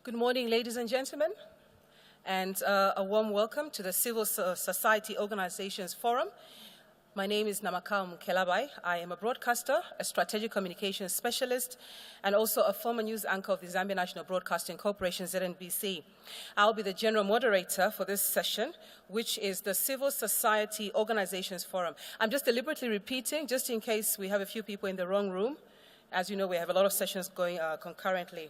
Good morning, ladies and gentlemen, and a warm welcome to the Civil Society Organizations Forum. My name is Namakam Kelabai. I am a broadcaster, a strategic communications specialist, and also a former news anchor of the Zambia National Broadcasting Corporation, ZNBC. I'll be the general moderator for this session, which is the Civil Society Organizations Forum. I'm just deliberately repeating, just in case we have a few people in the wrong room. As you know, we have a lot of sessions going concurrently.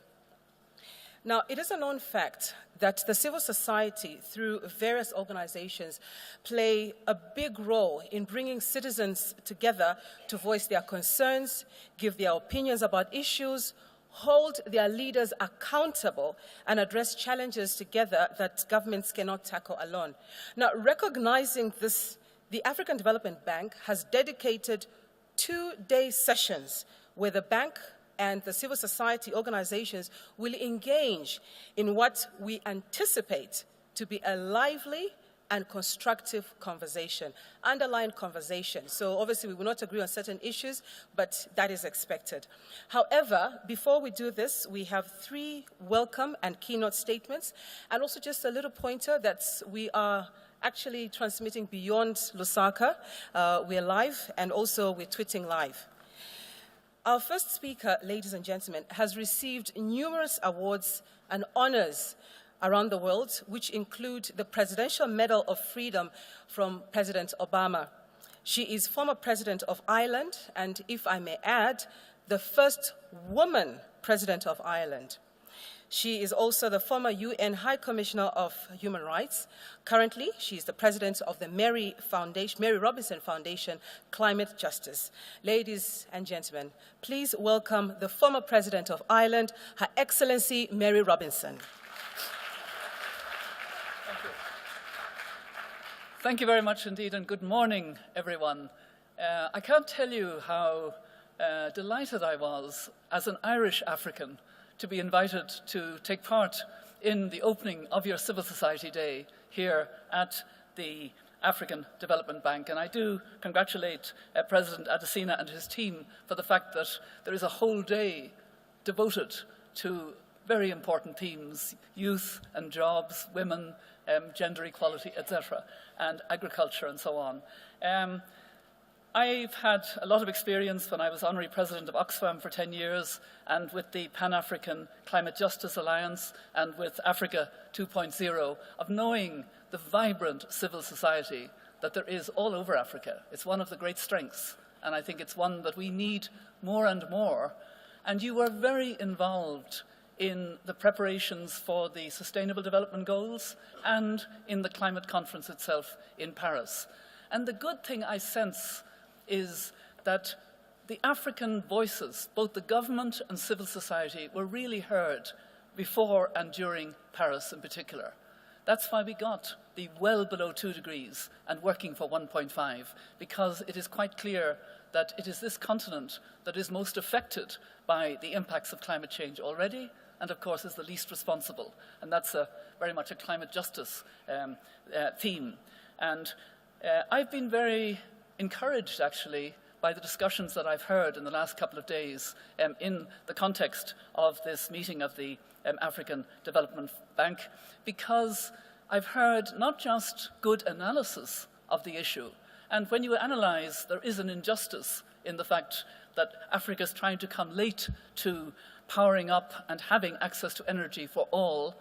Now, it is a known fact that the civil society, through various organizations, play a big role in bringing citizens together to voice their concerns, give their opinions about issues, hold their leaders accountable, and address challenges together that governments cannot tackle alone. Now, recognizing this, the African Development Bank has dedicated 2-day sessions where the bank and the civil society organizations will engage in what we anticipate to be a lively and constructive conversation, underlined conversation. So obviously we will not agree on certain issues, but that is expected. However, before we do this, we have 3 welcome and keynote statements, and also just a little pointer that we are actually transmitting beyond Lusaka. We're live, and also we're tweeting live. Our first speaker, ladies and gentlemen, has received numerous awards and honors around the world, which include the Presidential Medal of Freedom from President Obama. She is former President of Ireland, and if I may add, the first woman President of Ireland. She is also the former UN High Commissioner of Human Rights. Currently, she is the president of the Mary Robinson Foundation Climate Justice. Ladies and gentlemen, please welcome the former President of Ireland, Her Excellency Mary Robinson. Thank you. Thank you very much indeed, and good morning, everyone. I can't tell you how delighted I was as an Irish African to be invited to take part in the opening of your Civil Society Day here at the African Development Bank. And I do congratulate President Adesina and his team for the fact that there is a whole day devoted to very important themes: youth and jobs, women, gender equality, etc., and agriculture and so on. I've had a lot of experience when I was Honorary President of Oxfam for 10 years, and with the Pan-African Climate Justice Alliance and with Africa 2.0, of knowing the vibrant civil society that there is all over Africa. It's one of the great strengths, and I think it's one that we need more and more. And you were very involved in the preparations for the Sustainable Development Goals and in the climate conference itself in Paris. And the good thing I sense is that the African voices, both the government and civil society, were really heard before and during Paris in particular. That's why we got the well below 2 degrees and working for 1.5, because it is quite clear that it is this continent that is most affected by the impacts of climate change already, and of course is the least responsible. And that's very much a climate justice theme. And I've been very encouraged, actually, by the discussions that I've heard in the last couple of days in the context of this meeting of the African Development Bank, because I've heard not just good analysis of the issue, and when you analyze, there is an injustice in the fact that Africa is trying to come late to powering up and having access to energy for all,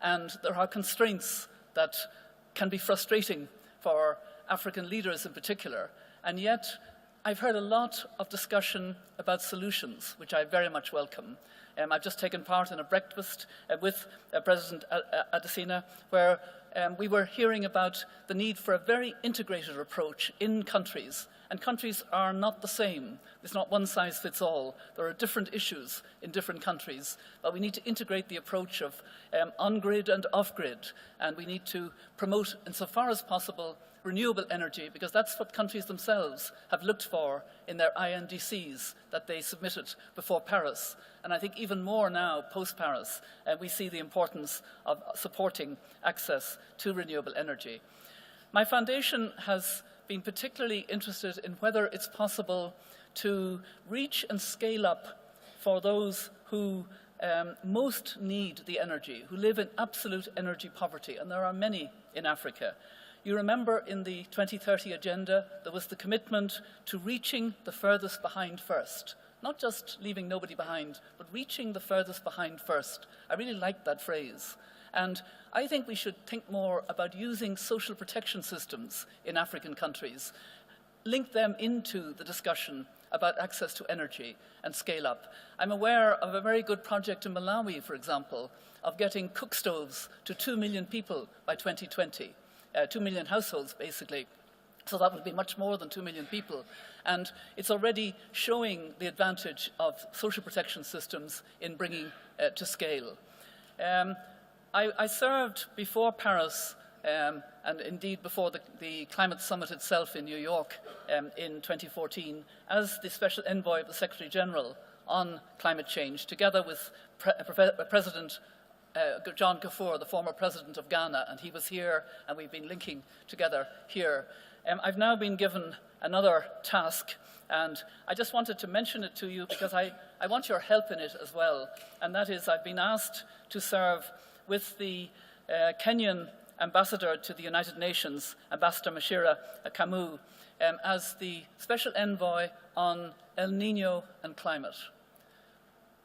and there are constraints that can be frustrating for African leaders in particular. And yet, I've heard a lot of discussion about solutions, which I very much welcome. I've just taken part in a breakfast with President Adesina, where we were hearing about the need for a very integrated approach in countries. And countries are not the same. It's not one size fits all. There are different issues in different countries. But we need to integrate the approach of on-grid and off-grid. And we need to promote, insofar as possible, renewable energy, because that's what countries themselves have looked for in their INDCs that they submitted before Paris. And I think even more now, post-Paris, we see the importance of supporting access to renewable energy. My foundation has been particularly interested in whether it's possible to reach and scale up for those who most need the energy, who live in absolute energy poverty, and there are many in Africa. You remember in the 2030 agenda, there was the commitment to reaching the furthest behind first. Not just leaving nobody behind, but reaching the furthest behind first. I really like that phrase. And I think we should think more about using social protection systems in African countries, link them into the discussion about access to energy and scale up. I'm aware of a very good project in Malawi, for example, of getting cook stoves to 2 million people by 2020. 2 million households, basically. So that would be much more than 2 million people. And it's already showing the advantage of social protection systems in bringing to scale. I served before Paris, and indeed before the climate summit itself in New York in 2014, as the Special Envoy of the Secretary General on climate change, together with President John Kafur, the former president of Ghana, and he was here, and we've been linking together here. I've now been given another task, and I just wanted to mention it to you because I want your help in it as well, and that is I've been asked to serve with the Kenyan ambassador to the United Nations, Ambassador Mashira Kamu, as the Special Envoy on El Niño and climate.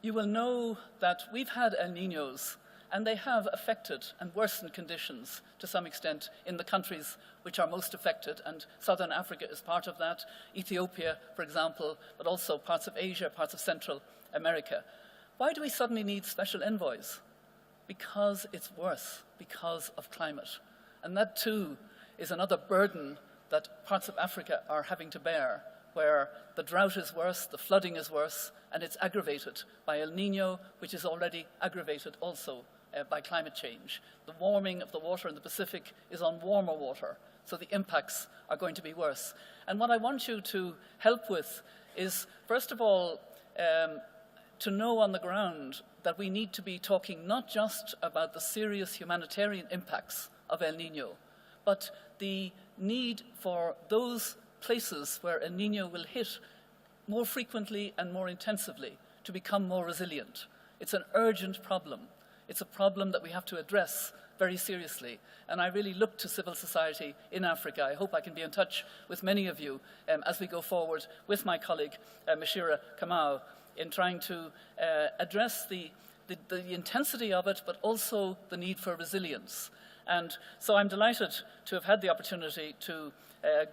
You will know that we've had El Niños, and they have affected and worsened conditions to some extent in the countries which are most affected, and Southern Africa is part of that, Ethiopia, for example, but also parts of Asia, parts of Central America. Why do we suddenly need special envoys? Because it's worse, because of climate. And that too is another burden that parts of Africa are having to bear, where the drought is worse, the flooding is worse, and it's aggravated by El Niño, which is already aggravated also by climate change. The warming of the water in the Pacific is on warmer water, so the impacts are going to be worse. And what I want you to help with is, first of all, to know on the ground that we need to be talking not just about the serious humanitarian impacts of El Niño, but the need for those places where El Niño will hit more frequently and more intensively to become more resilient. It's an urgent problem. It's a problem that we have to address very seriously. And I really look to civil society in Africa. I hope I can be in touch with many of you as we go forward with my colleague, Mashira Kamau, in trying to address the intensity of it, but also the need for resilience. And so I'm delighted to have had the opportunity to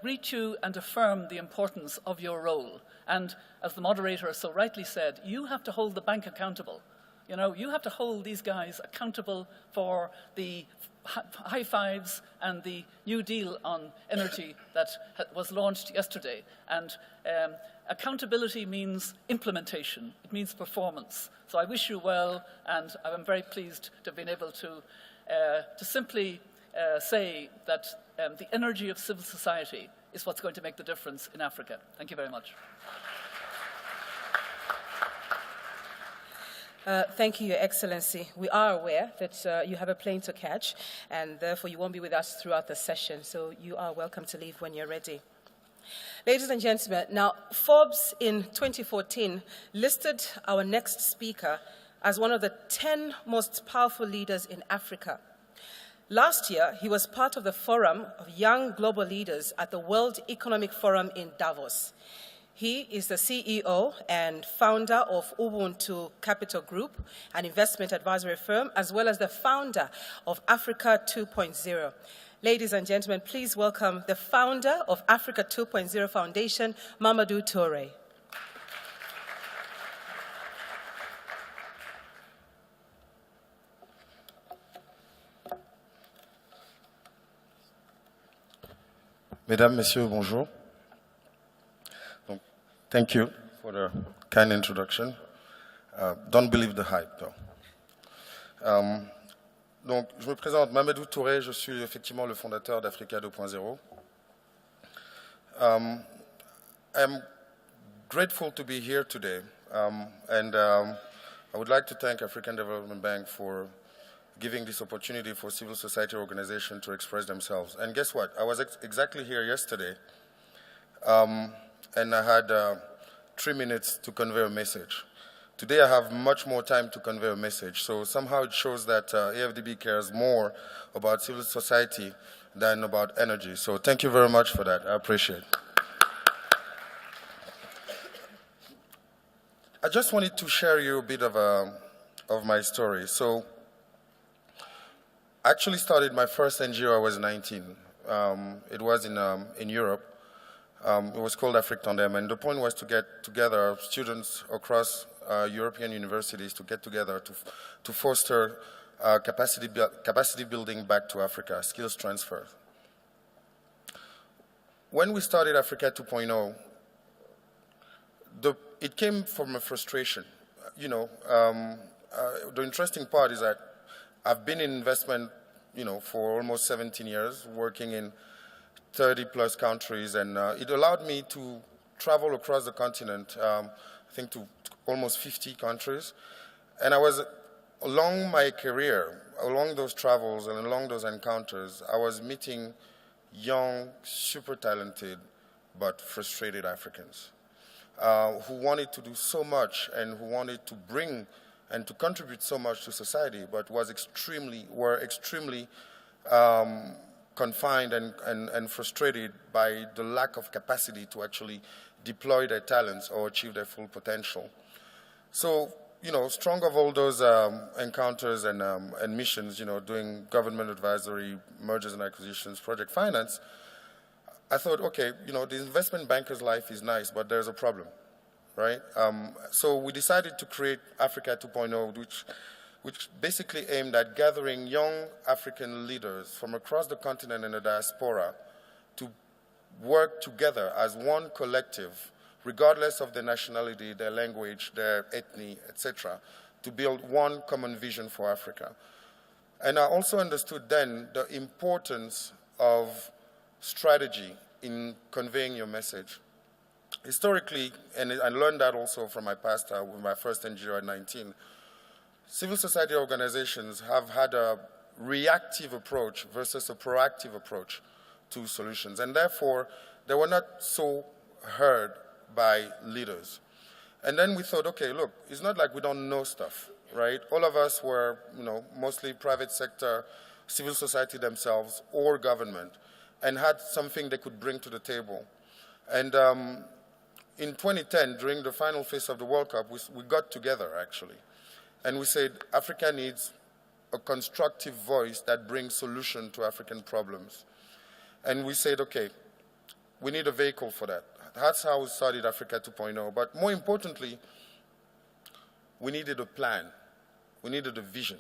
greet you and affirm the importance of your role. And as the moderator so rightly said, you have to hold the bank accountable. You know, you have to hold these guys accountable for the high fives and the New Deal on energy that was launched yesterday. And accountability means implementation. It means performance. So I wish you well, and I'm very pleased to have been able to simply say that the energy of civil society is what's going to make the difference in Africa. Thank you very much. Thank you, Your Excellency. We are aware that you have a plane to catch, and therefore you won't be with us throughout the session, so you are welcome to leave when you're ready. Ladies and gentlemen, now Forbes in 2014 listed our next speaker as one of the 10 most powerful leaders in Africa. Last year, he was part of the Forum of Young Global Leaders at the World Economic Forum in Davos. He is the CEO and founder of Ubuntu Capital Group, an investment advisory firm, as well as the founder of Africa 2.0. Ladies and gentlemen, please welcome the founder of Africa 2.0 Foundation, Mamadou Touré. Mesdames, Messieurs, bonjour. Thank you for the kind introduction. Don't believe the hype, though. Donc, je me présente, Mamadou Touré, je suis effectivement le fondateur d'Africa 2.0. I'm grateful to be here today, and I would like to thank African Development Bank for giving this opportunity for civil society organizations to express themselves. And guess what? I was exactly here yesterday, and I had 3 minutes to convey a message. Today I have much more time to convey a message. So somehow it shows that AFDB cares more about civil society than about energy. So thank you very much for that. I appreciate it. I just wanted to share you a bit of my story. So I actually started my first NGO I was 19. It was in Europe. It was called Afrique Tandem, and the point was to get together students across European universities to get together to foster capacity building back to Africa, skills transfer. When we started Africa 2.0, it came from a frustration. You know, the interesting part is that I've been in investment, you know, for almost 17 years, working in 30-plus countries, and it allowed me to travel across the continent, I think to almost 50 countries. And I was, along my career, along those travels and along those encounters, I was meeting young, super talented, but frustrated Africans who wanted to do so much and who wanted to bring and to contribute so much to society, but were extremely confined and frustrated by the lack of capacity to actually deploy their talents or achieve their full potential. So, you know, strong of all those encounters and missions, you know, doing government advisory, mergers and acquisitions, project finance, I thought, okay, you know, the investment banker's life is nice, but there's a problem, right? So we decided to create Africa 2.0, which basically aimed at gathering young African leaders from across the continent and the diaspora to work together as one collective, regardless of their nationality, their language, their ethnicity, etc., to build one common vision for Africa. And I also understood then the importance of strategy in conveying your message. Historically, and I learned that also from my past, with my first NGO at 19, civil society organizations have had a reactive approach versus a proactive approach to solutions, and therefore they were not so heard by leaders. And then we thought, okay, look, it's not like we don't know stuff, right? All of us were, you know, mostly private sector, civil society themselves, or government, and had something they could bring to the table. And in 2010, during the final phase of the World Cup, we got together, actually. And we said, Africa needs a constructive voice that brings solution to African problems. And we said, okay, we need a vehicle for that. That's how we started Africa 2.0. But more importantly, we needed a plan. We needed a vision.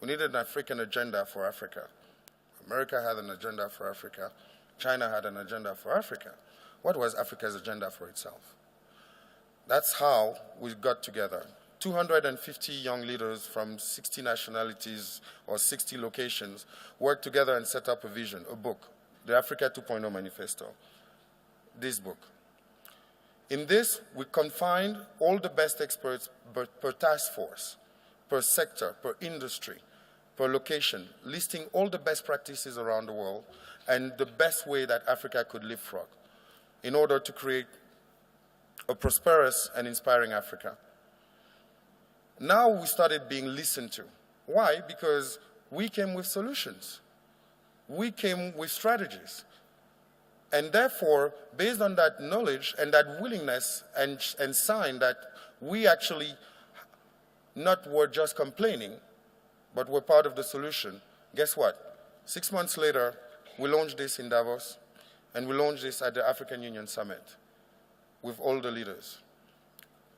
We needed an African agenda for Africa. America had an agenda for Africa. China had an agenda for Africa. What was Africa's agenda for itself? That's how we got together. 250 young leaders from 60 nationalities or 60 locations worked together and set up a vision, a book, the Africa 2.0 Manifesto, this book. In this, we combined all the best experts per task force, per sector, per industry, per location, listing all the best practices around the world and the best way that Africa could leapfrog in order to create a prosperous and inspiring Africa. Now we started being listened to. Why? Because we came with solutions. We came with strategies. And therefore, based on that knowledge and that willingness and sign that we actually not were just complaining, but were part of the solution, guess what? 6 months later, we launched this in Davos, and we launched this at the African Union Summit with all the leaders.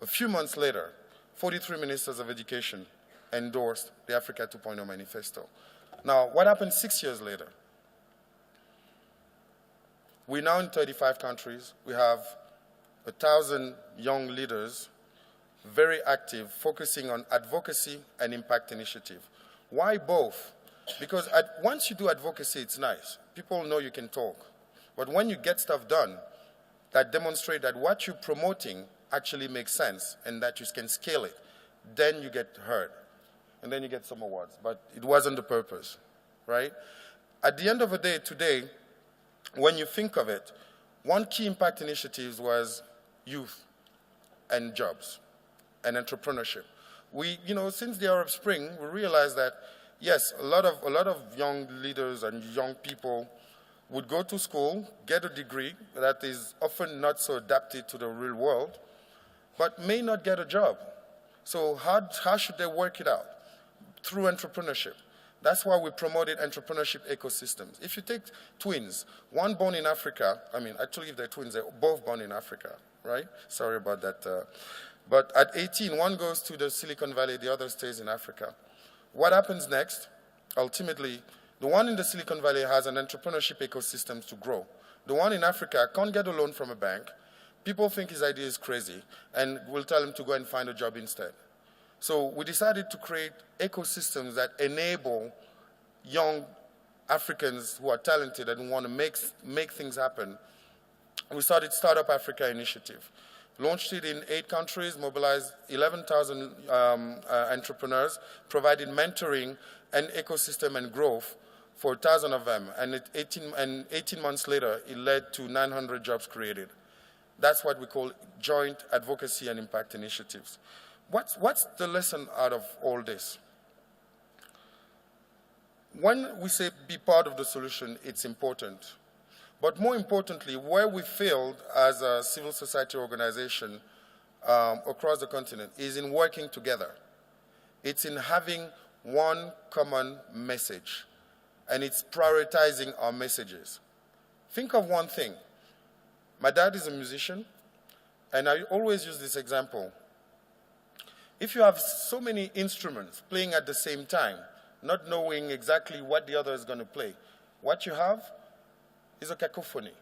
A few months later, 43 ministers of education endorsed the Africa 2.0 Manifesto. Now, what happened 6 years later? We're now in 35 countries. We have 1,000 young leaders, very active, focusing on advocacy and impact initiative. Why both? Because once you do advocacy, it's nice. People know you can talk. But when you get stuff done that demonstrate that what you're promoting actually makes sense and that you can scale it, then you get heard. And then you get some awards. But it wasn't the purpose, right? At the end of the day, today, when you think of it, one key impact initiative was youth and jobs. and entrepreneurship. We, since the Arab Spring, we realized that, yes, a lot of young leaders and young people would go to school, get a degree that is often not so adapted to the real world, but may not get a job. So how should they work it out? Through entrepreneurship. That's why we promoted entrepreneurship ecosystems. If you take twins, one born in Africa, actually if they're twins, they're both born in Africa, right? Sorry about that. But at 18, one goes to the Silicon Valley, the other stays in Africa. What happens next? Ultimately, the one in the Silicon Valley has an entrepreneurship ecosystem to grow. The one in Africa can't get a loan from a bank. People think his idea is crazy, and we'll tell him to go and find a job instead. So we decided to create ecosystems that enable young Africans who are talented and want to make things happen. We started Startup Africa Initiative. Launched it in 8 countries, mobilized 11,000 entrepreneurs, provided mentoring and ecosystem and growth for 1,000 of them. And 18 months later, it led to 900 jobs created. That's what we call joint advocacy and impact initiatives. What's the lesson out of all this? When we say be part of the solution, it's important. But more importantly, where we failed as a civil society organization across the continent is in working together. It's in having one common message, and it's prioritizing our messages. Think of one thing. My dad is a musician, and I always use this example. If you have so many instruments playing at the same time, not knowing exactly what the other is going to play, what you have is a cacophony,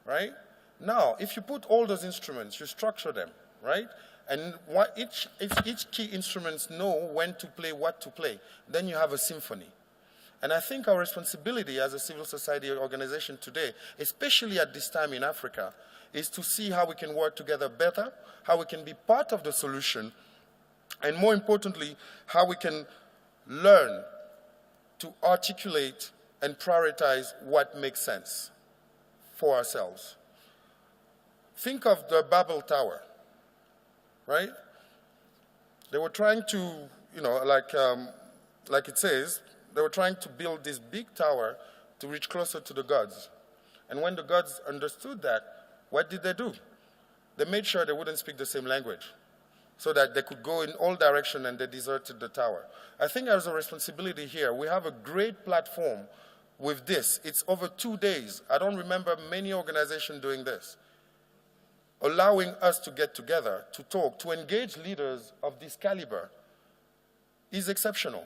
right? Now, if you put all those instruments, you structure them, right? And if each key instruments know when to play, what to play, then you have a symphony. And I think our responsibility as a civil society organization today, especially at this time in Africa, is to see how we can work together better, how we can be part of the solution, and more importantly, how we can learn to articulate and prioritize what makes sense for ourselves. Think of the Babel Tower, right? They were trying to, like it says, they were trying to build this big tower to reach closer to the gods. And when the gods understood that, what did they do? They made sure they wouldn't speak the same language so that they could go in all directions, and they deserted the tower. I think there's a responsibility here. We have a great platform with this. It's over 2 days. I don't remember many organizations doing this. Allowing us to get together, to talk, to engage leaders of this caliber is exceptional.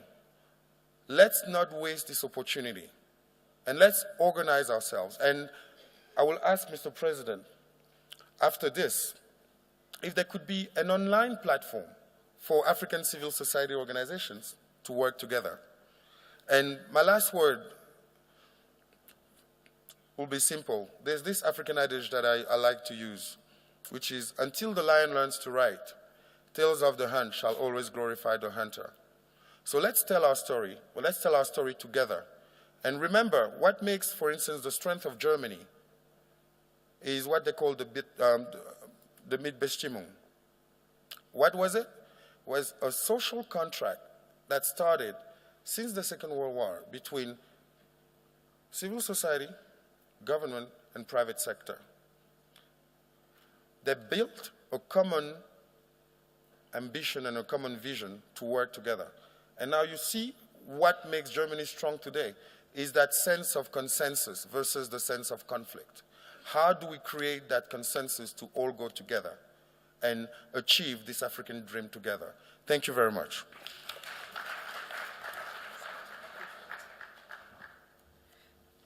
Let's not waste this opportunity, and let's organize ourselves. And I will ask Mr. President, after this, if there could be an online platform for African civil society organizations to work together. And my last word will be simple. There's this African adage that I like to use, which is, until the lion learns to write, tales of the hunt shall always glorify the hunter. So let's tell our story. Well, let's tell our story together. And remember, what makes, for instance, the strength of Germany is what they call the Mitbestimmung. What was it? It was a social contract that started since the Second World War between civil society, government, and private sector. They built a common ambition and a common vision to work together. And now you see what makes Germany strong today is that sense of consensus versus the sense of conflict. How do we create that consensus to all go together and achieve this African dream together? Thank you very much.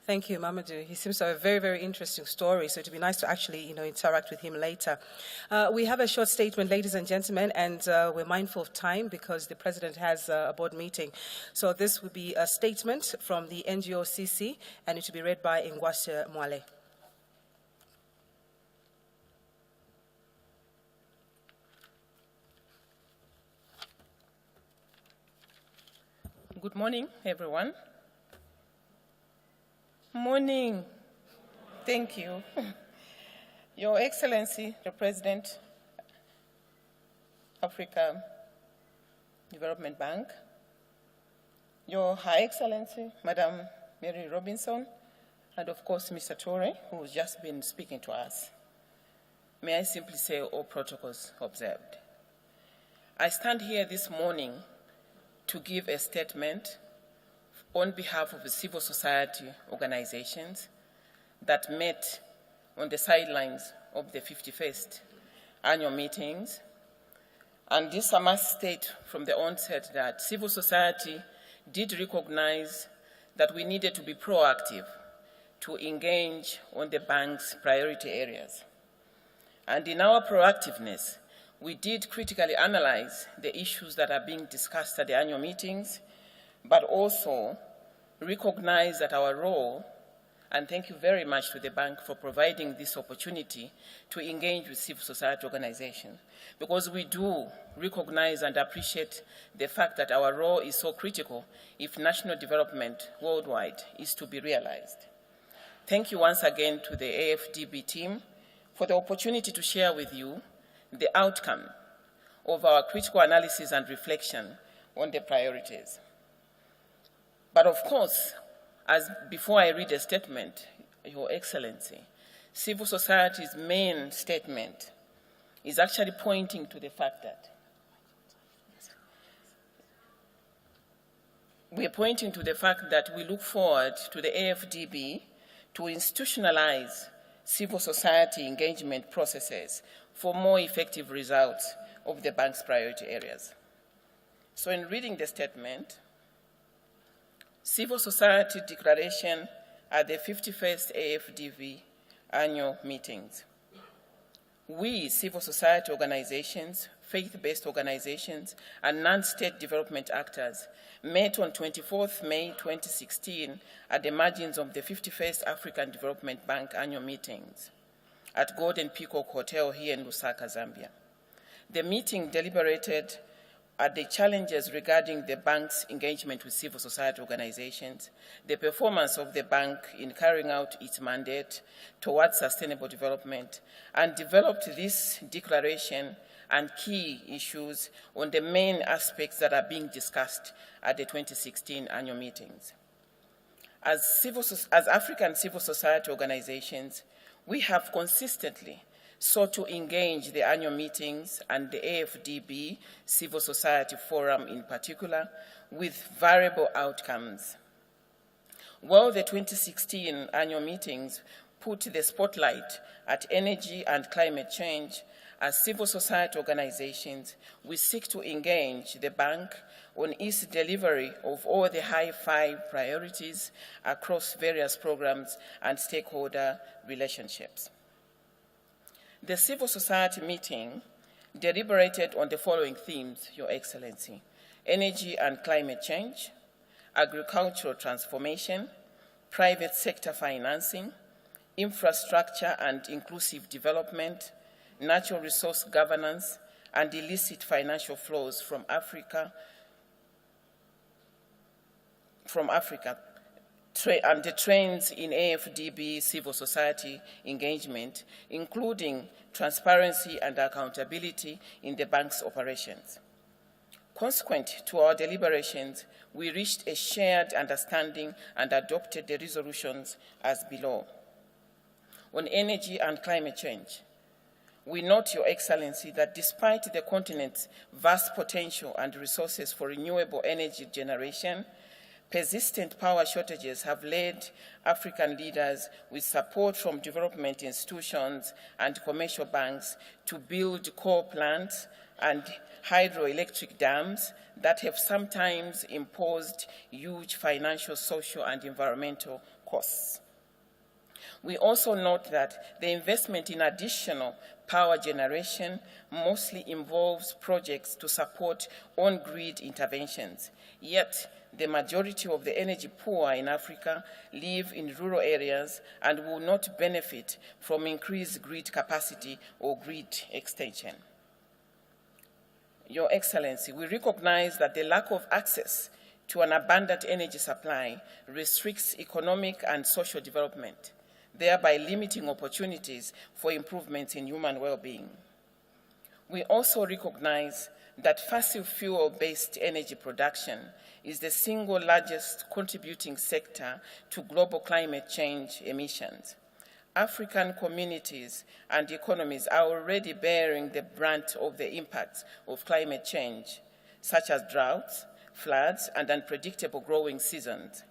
Thank you, Mamadou. He seems to have a very, very interesting story, so it would be nice to actually, interact with him later. We have a short statement, ladies and gentlemen, and we're mindful of time because the President has a board meeting. So this will be a statement from the NGOCC, and it will be read by Ngwashe Mwale. Good morning, everyone. Morning. Thank you. Your Excellency, the President, Africa Development Bank, Your High Excellency, Madam Mary Robinson, and of course, Mr. Torre, who has just been speaking to us. May I simply say all protocols observed. I stand here this morning to give a statement on behalf of the civil society organizations that met on the sidelines of the 51st annual meetings. And this I must state from the onset that civil society did recognize that we needed to be proactive to engage on the bank's priority areas. And in our proactiveness, we did critically analyze the issues that are being discussed at the annual meetings, but also recognize that our role, and thank you very much to the bank for providing this opportunity to engage with civil society organizations, because we do recognize and appreciate the fact that our role is so critical if national development worldwide is to be realized. Thank you once again to the AFDB team for the opportunity to share with you the outcome of our critical analysis and reflection on the priorities. But of course, before I read the statement, Your Excellency, civil society's main statement is actually pointing to the fact that we look forward to the AFDB to institutionalize civil society engagement processes for more effective results of the bank's priority areas. So in reading the statement, civil society declaration at the 51st AFDB annual meetings. We, civil society organizations, faith-based organizations, and non-state development actors met on 24th May 2016 at the margins of the 51st African Development Bank annual meetings at Golden Peacock Hotel here in Lusaka, Zambia. The meeting deliberated at the challenges regarding the bank's engagement with civil society organizations, the performance of the bank in carrying out its mandate towards sustainable development, and developed this declaration and key issues on the main aspects that are being discussed at the 2016 annual meetings. As African civil society organizations, we have consistently sought to engage the annual meetings and the AFDB Civil Society Forum in particular with variable outcomes. While the 2016 annual meetings put the spotlight at energy and climate change, as civil society organizations, we seek to engage the bank on its delivery of all the high five priorities across various programs and stakeholder relationships. The civil society meeting deliberated on the following themes, Your Excellency: energy and climate change, agricultural transformation, private sector financing, infrastructure and inclusive development, natural resource governance, and illicit financial flows from Africa, and the trends in AFDB civil society engagement, including transparency and accountability in the bank's operations. Consequent to our deliberations, we reached a shared understanding and adopted the resolutions as below. On energy and climate change, we note, Your Excellency, that despite the continent's vast potential and resources for renewable energy generation, persistent power shortages have led African leaders, with support from development institutions and commercial banks, to build coal plants and hydroelectric dams that have sometimes imposed huge financial, social, and environmental costs. We also note that the investment in additional power generation mostly involves projects to support on-grid interventions, yet the majority of the energy poor in Africa live in rural areas and will not benefit from increased grid capacity or grid extension. Your Excellency, we recognize that the lack of access to an abundant energy supply restricts economic and social development, thereby limiting opportunities for improvements in human well-being. We also recognize that fossil fuel-based energy production is the single largest contributing sector to global climate change emissions. African communities and economies are already bearing the brunt of the impacts of climate change, such as droughts, floods, and unpredictable growing seasons.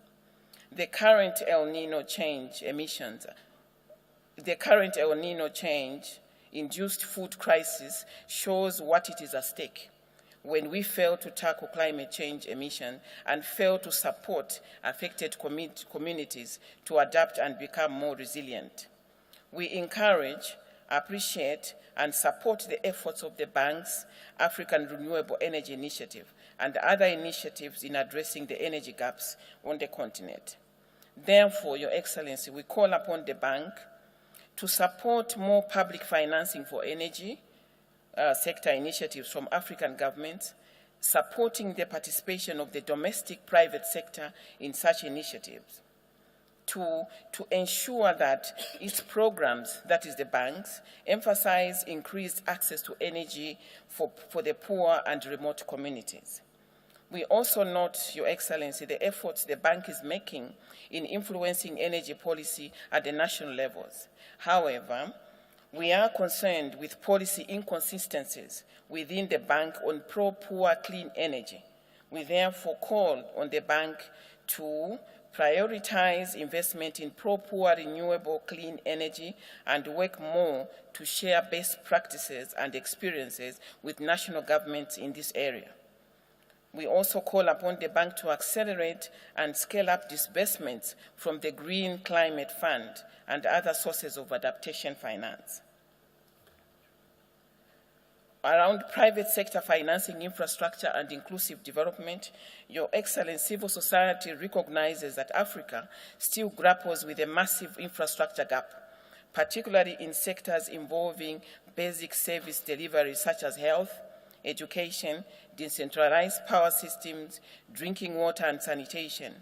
The current El Nino change-induced food crisis shows what it is at stake when we fail to tackle climate change emissions and fail to support affected communities to adapt and become more resilient. We encourage, appreciate, and support the efforts of the Bank's African Renewable Energy Initiative and other initiatives in addressing the energy gaps on the continent. Therefore, Your Excellency, we call upon the Bank to support more public financing for energy sector initiatives from African governments, supporting the participation of the domestic private sector in such initiatives, to ensure that its programs, that is the banks, emphasize increased access to energy for the poor and remote communities. We also note, Your Excellency, the efforts the bank is making in influencing energy policy at the national levels. However, we are concerned with policy inconsistencies within the bank on pro-poor clean energy. We therefore call on the bank to prioritize investment in pro-poor renewable clean energy and work more to share best practices and experiences with national governments in this area. We also call upon the bank to accelerate and scale up disbursements from the Green Climate Fund and other sources of adaptation finance. Around private sector financing infrastructure and inclusive development, Your Excellency, civil society recognizes that Africa still grapples with a massive infrastructure gap, particularly in sectors involving basic service delivery such as health, education, decentralized power systems, drinking water, and sanitation.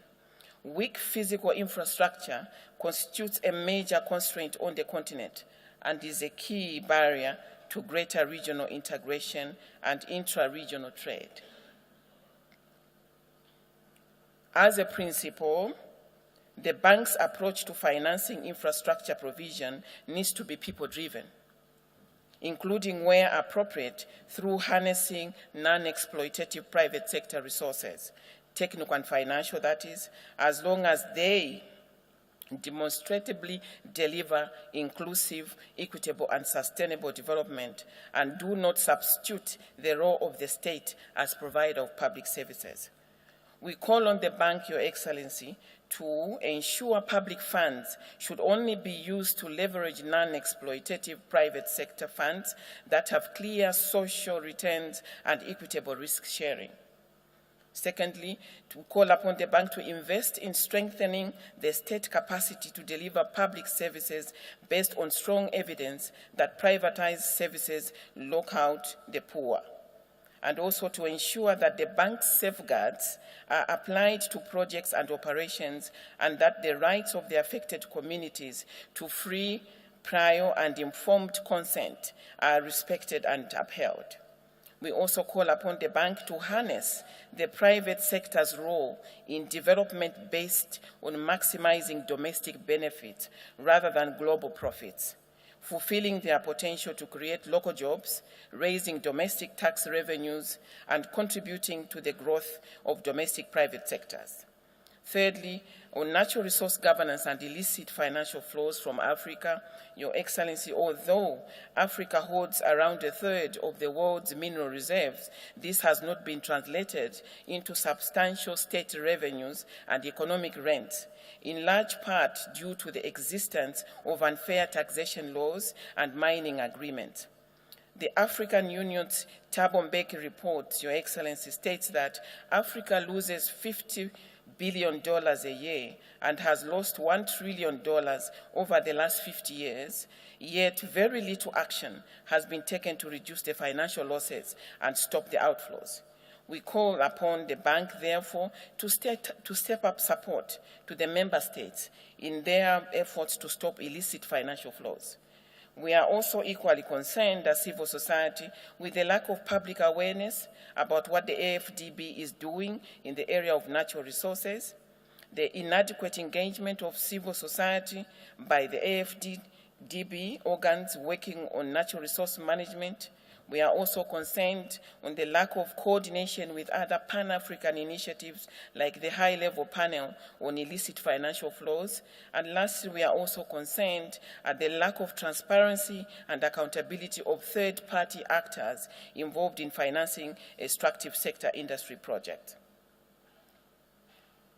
Weak physical infrastructure constitutes a major constraint on the continent and is a key barrier to greater regional integration and intra-regional trade. As a principle, the bank's approach to financing infrastructure provision needs to be people-driven, including where appropriate through harnessing non-exploitative private sector resources, technical and financial, that is, as long as they demonstrably deliver inclusive, equitable, and sustainable development and do not substitute the role of the state as provider of public services. We call on the bank, Your Excellency, to ensure public funds should only be used to leverage non-exploitative private sector funds that have clear social returns and equitable risk sharing. Secondly, to call upon the bank to invest in strengthening the state capacity to deliver public services based on strong evidence that privatized services lock out the poor, and also to ensure that the bank's safeguards are applied to projects and operations and that the rights of the affected communities to free, prior, and informed consent are respected and upheld. We also call upon the bank to harness the private sector's role in development based on maximizing domestic benefits rather than global profits, fulfilling their potential to create local jobs, raising domestic tax revenues, and contributing to the growth of domestic private sectors. Thirdly, on natural resource governance and illicit financial flows from Africa, Your Excellency, although Africa holds around a third of the world's mineral reserves, this has not been translated into substantial state revenues and economic rent, in large part due to the existence of unfair taxation laws and mining agreements. The African Union's Thabo Mbeki report, Your Excellency, states that Africa loses $50 billion a year and has lost $1 trillion over the last 50 years, yet very little action has been taken to reduce the financial losses and stop the outflows. We call upon the bank, therefore, to step up support to the member states in their efforts to stop illicit financial flows. We are also equally concerned as civil society with the lack of public awareness about what the AFDB is doing in the area of natural resources, the inadequate engagement of civil society by the AFDB organs working on natural resource management. We are also concerned on the lack of coordination with other Pan-African initiatives like the High-Level Panel on Illicit Financial Flows. And lastly, we are also concerned at the lack of transparency and accountability of third-party actors involved in financing extractive sector industry projects.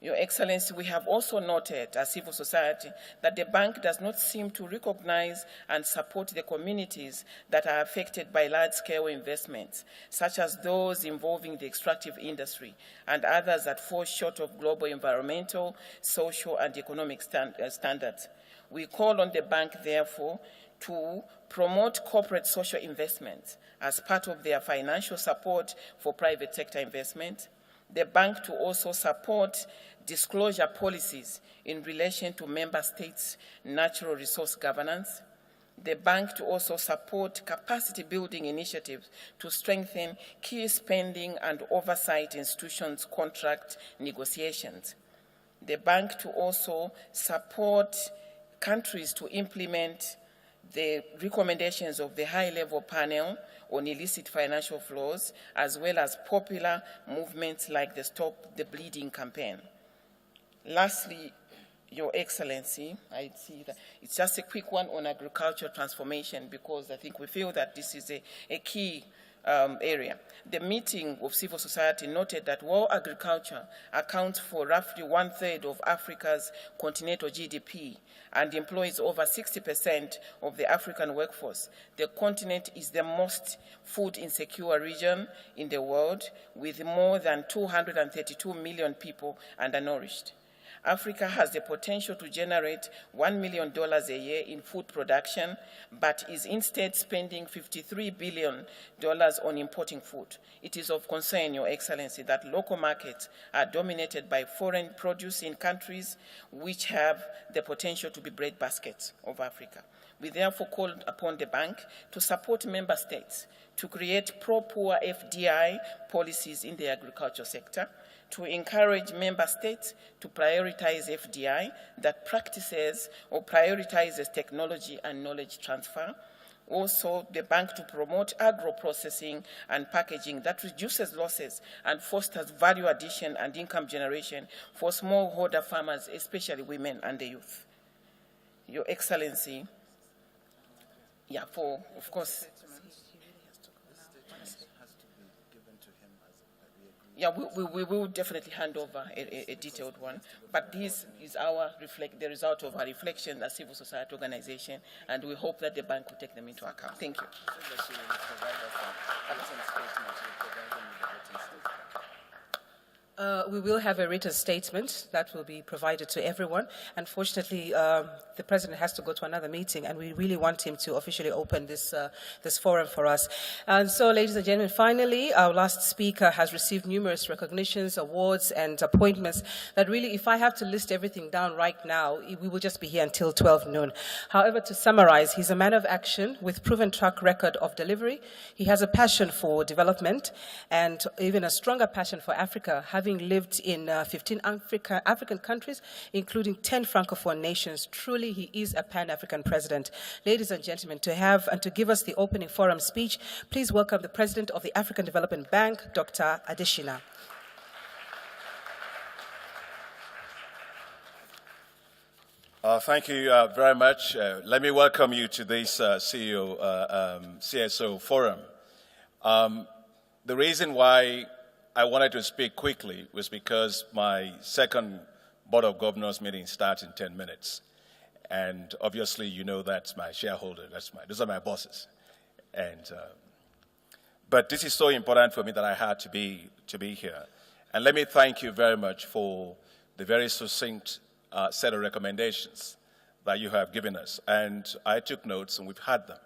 Your Excellency, we have also noted as civil society that the bank does not seem to recognize and support the communities that are affected by large-scale investments, such as those involving the extractive industry and others that fall short of global environmental, social, and economic standards. We call on the bank, therefore, to promote corporate social investments as part of their financial support for private sector investment. The bank to also support disclosure policies in relation to member states' natural resource governance. The bank to also support capacity building initiatives to strengthen key spending and oversight institutions' contract negotiations. The bank to also support countries to implement the recommendations of the High-Level Panel on Illicit Financial Flows, as well as popular movements like the Stop the Bleeding campaign. Lastly, Your Excellency, I see that it's just a quick one on agricultural transformation, because I think we feel that this is a key area. The meeting of civil society noted that while agriculture accounts for roughly 1/3 of Africa's continental GDP and employs over 60% of the African workforce, the continent is the most food insecure region in the world, with more than 232 million people undernourished. Africa has the potential to generate $1 million a year in food production, but is instead spending $53 billion on importing food. It is of concern, Your Excellency, that local markets are dominated by foreign produce in countries which have the potential to be breadbaskets of Africa. We therefore call upon the bank to support member states to create pro-poor FDI policies in the agriculture sector, to encourage member states to prioritize FDI that practices or prioritizes technology and knowledge transfer. Also, the bank to promote agro-processing and packaging that reduces losses and fosters value addition and income generation for smallholder farmers, especially women and the youth. Your Excellency, of course, we will definitely hand over a detailed one, but this is the result of our reflection as civil society organization, and we hope that the bank will take them into account. Thank you. We will have a written statement that will be provided to everyone. Unfortunately, the President has to go to another meeting, and we really want him to officially open this forum for us. And so, ladies and gentlemen, finally, our last speaker has received numerous recognitions, awards, and appointments that really, if I have to list everything down right now, we will just be here until 12 noon. However, to summarize, he's a man of action with proven track record of delivery. He has a passion for development and even a stronger passion for Africa, having lived in 15 African countries, including 10 Francophone nations. Truly, he is a Pan-African president. Ladies and gentlemen, to give us the opening forum speech, please welcome the President of the African Development Bank, Dr. Adesina. Thank you very much. Let me welcome you to this CSO forum. The reason why I wanted to speak quickly was because my second Board of Governors meeting starts in 10 minutes. And obviously, you know that's my shareholder, those are my bosses. But this is so important for me that I had to be here. And let me thank you very much for the very succinct set of recommendations that you have given us. And I took notes, and we've had them.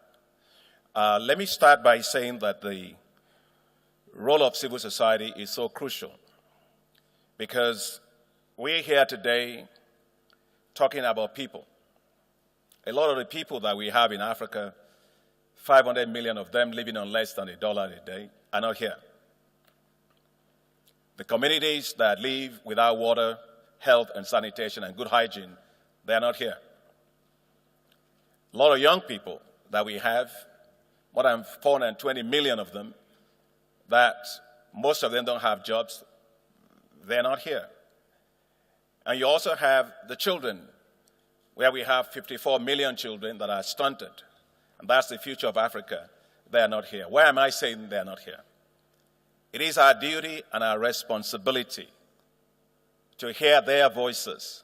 Let me start by saying that the role of civil society is so crucial, because we're here today talking about people. A lot of the people that we have in Africa 500 million of them living on less than $1 a day, are not here. The communities that live without water, health and sanitation and good hygiene, they are not here. A lot of young people that we have, more than 420 million of them, that most of them don't have jobs, they're not here. And you also have the children, where we have 54 million children that are stunted, and that's the future of Africa. They are not here. Why am I saying they are not here? It is our duty and our responsibility to hear their voices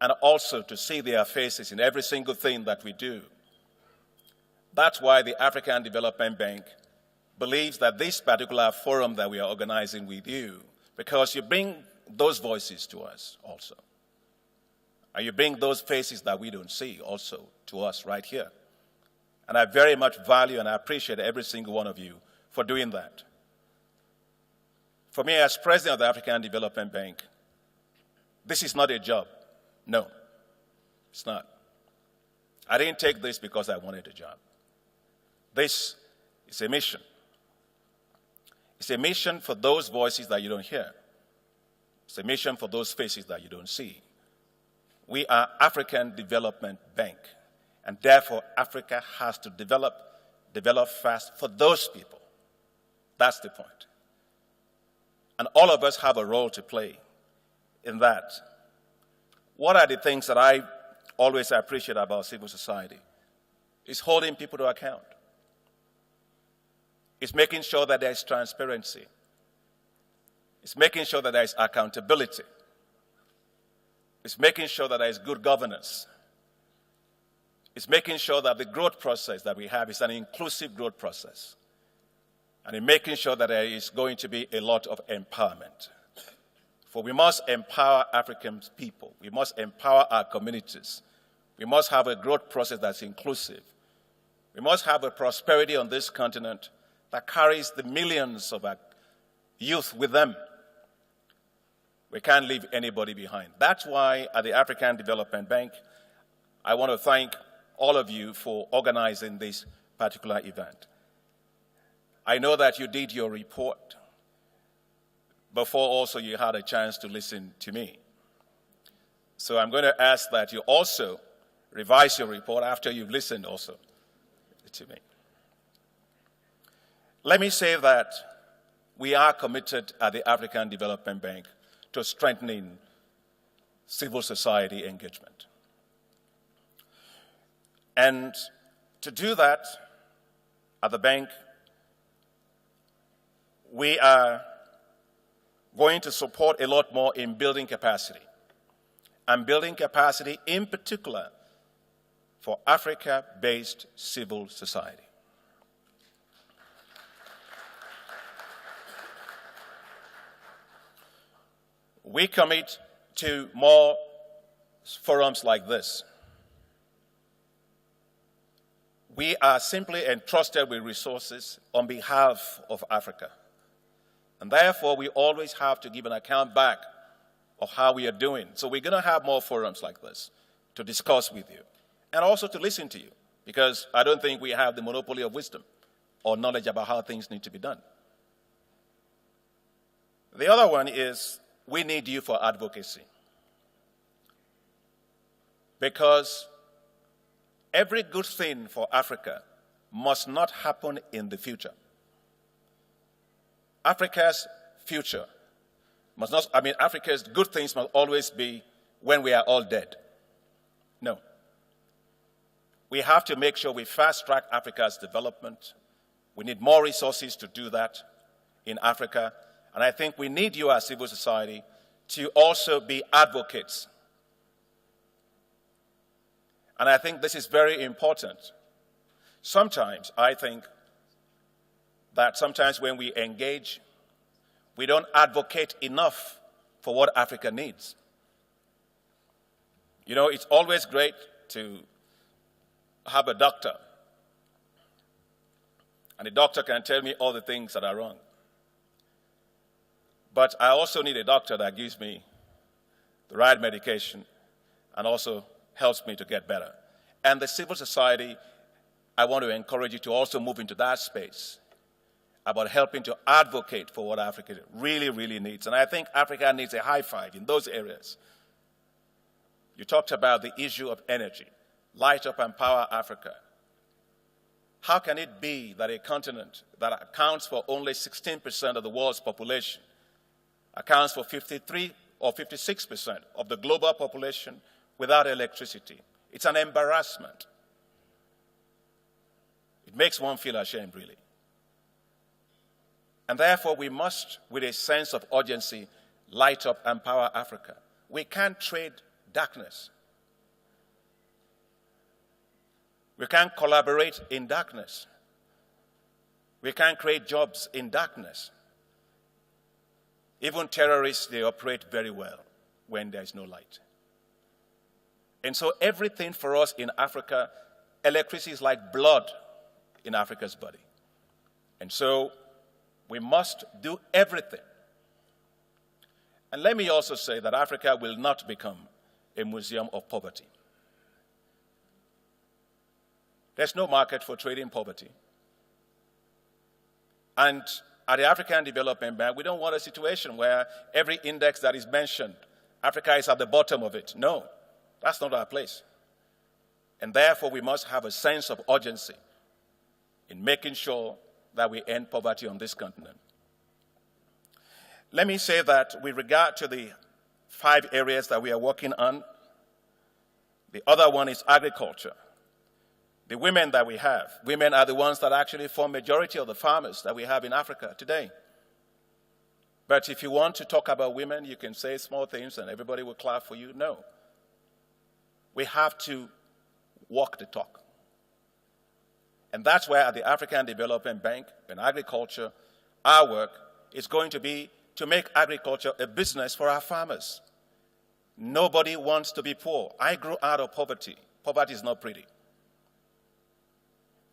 and also to see their faces in every single thing that we do. That's why the African Development Bank believes that this particular forum that we are organizing with you, because you bring those voices to us also. And you bring those faces that we don't see also to us right here. And I very much value and I appreciate every single one of you for doing that. For me, as president of the African Development Bank, this is not a job. No, it's not. I didn't take this because I wanted a job. This is a mission. It's a mission for those voices that you don't hear. It's a mission for those faces that you don't see. We are African Development Bank, and therefore Africa has to develop fast for those people. That's the point. And all of us have a role to play in that. What are the things that I always appreciate about civil society? It's holding people to account. It's making sure that there is transparency. It's making sure that there is accountability. It's making sure that there is good governance. It's making sure that the growth process that we have is an inclusive growth process. And in making sure that there is going to be a lot of empowerment. For we must empower African people. We must empower our communities. We must have a growth process that's inclusive. We must have a prosperity on this continent that carries the millions of our youth with them. We can't leave anybody behind. That's why at the African Development Bank, I want to thank all of you for organizing this particular event. I know that you did your report before also you had a chance to listen to me. So I'm going to ask that you also revise your report after you've listened also to me. Let me say that we are committed at the African Development Bank to strengthening civil society engagement. And to do that, at the bank, we are going to support a lot more in building capacity, and building capacity in particular for Africa-based civil society. We commit to more forums like this. We are simply entrusted with resources on behalf of Africa. And therefore, we always have to give an account back of how we are doing. So we're going to have more forums like this to discuss with you and also to listen to you, because I don't think we have the monopoly of wisdom or knowledge about how things need to be done. The other one is we need you for advocacy, because every good thing for Africa must not happen in the future. Africa's future must not, Africa's good things must always be when we are all dead. No. We have to make sure we fast-track Africa's development. We need more resources to do that in Africa. And I think we need you as civil society to also be advocates. And I think this is very important. Sometimes I think that sometimes when we engage, we don't advocate enough for what Africa needs. You know, it's always great to have a doctor, and the doctor can tell me all the things that are wrong. But I also need a doctor that gives me the right medication and also helps me to get better. And the civil society I want to encourage you to also move into that space about helping to advocate for what Africa really, really needs. And I think Africa needs a high five in those areas. You talked about the issue of energy. Light up and power Africa. How can it be that a continent that accounts for only 16% of the world's population accounts for 53 or 56% of the global population without electricity? It's an embarrassment. It makes one feel ashamed, really. And therefore, we must, with a sense of urgency, light up and power Africa. We can't trade darkness. We can't collaborate in darkness. We can't create jobs in darkness. Even terrorists, they operate very well when there is no light. And so everything for us in Africa, electricity is like blood in Africa's body. And so we must do everything. And let me also say that Africa will not become a museum of poverty. There's no market for trading poverty. And at the African Development Bank, we don't want a situation where every index that is mentioned, Africa is at the bottom of it. No, that's not our place. And therefore, we must have a sense of urgency in making sure that we end poverty on this continent. Let me say that with regard to the 5 areas that we are working on, the other one is agriculture. The women that we have, women are the ones that actually form majority of the farmers that we have in Africa today. But if you want to talk about women, you can say small things and everybody will clap for you. No. We have to walk the talk. And that's where at the African Development Bank and agriculture, our work is going to be to make agriculture a business for our farmers. Nobody wants to be poor. I grew out of poverty. Poverty is not pretty.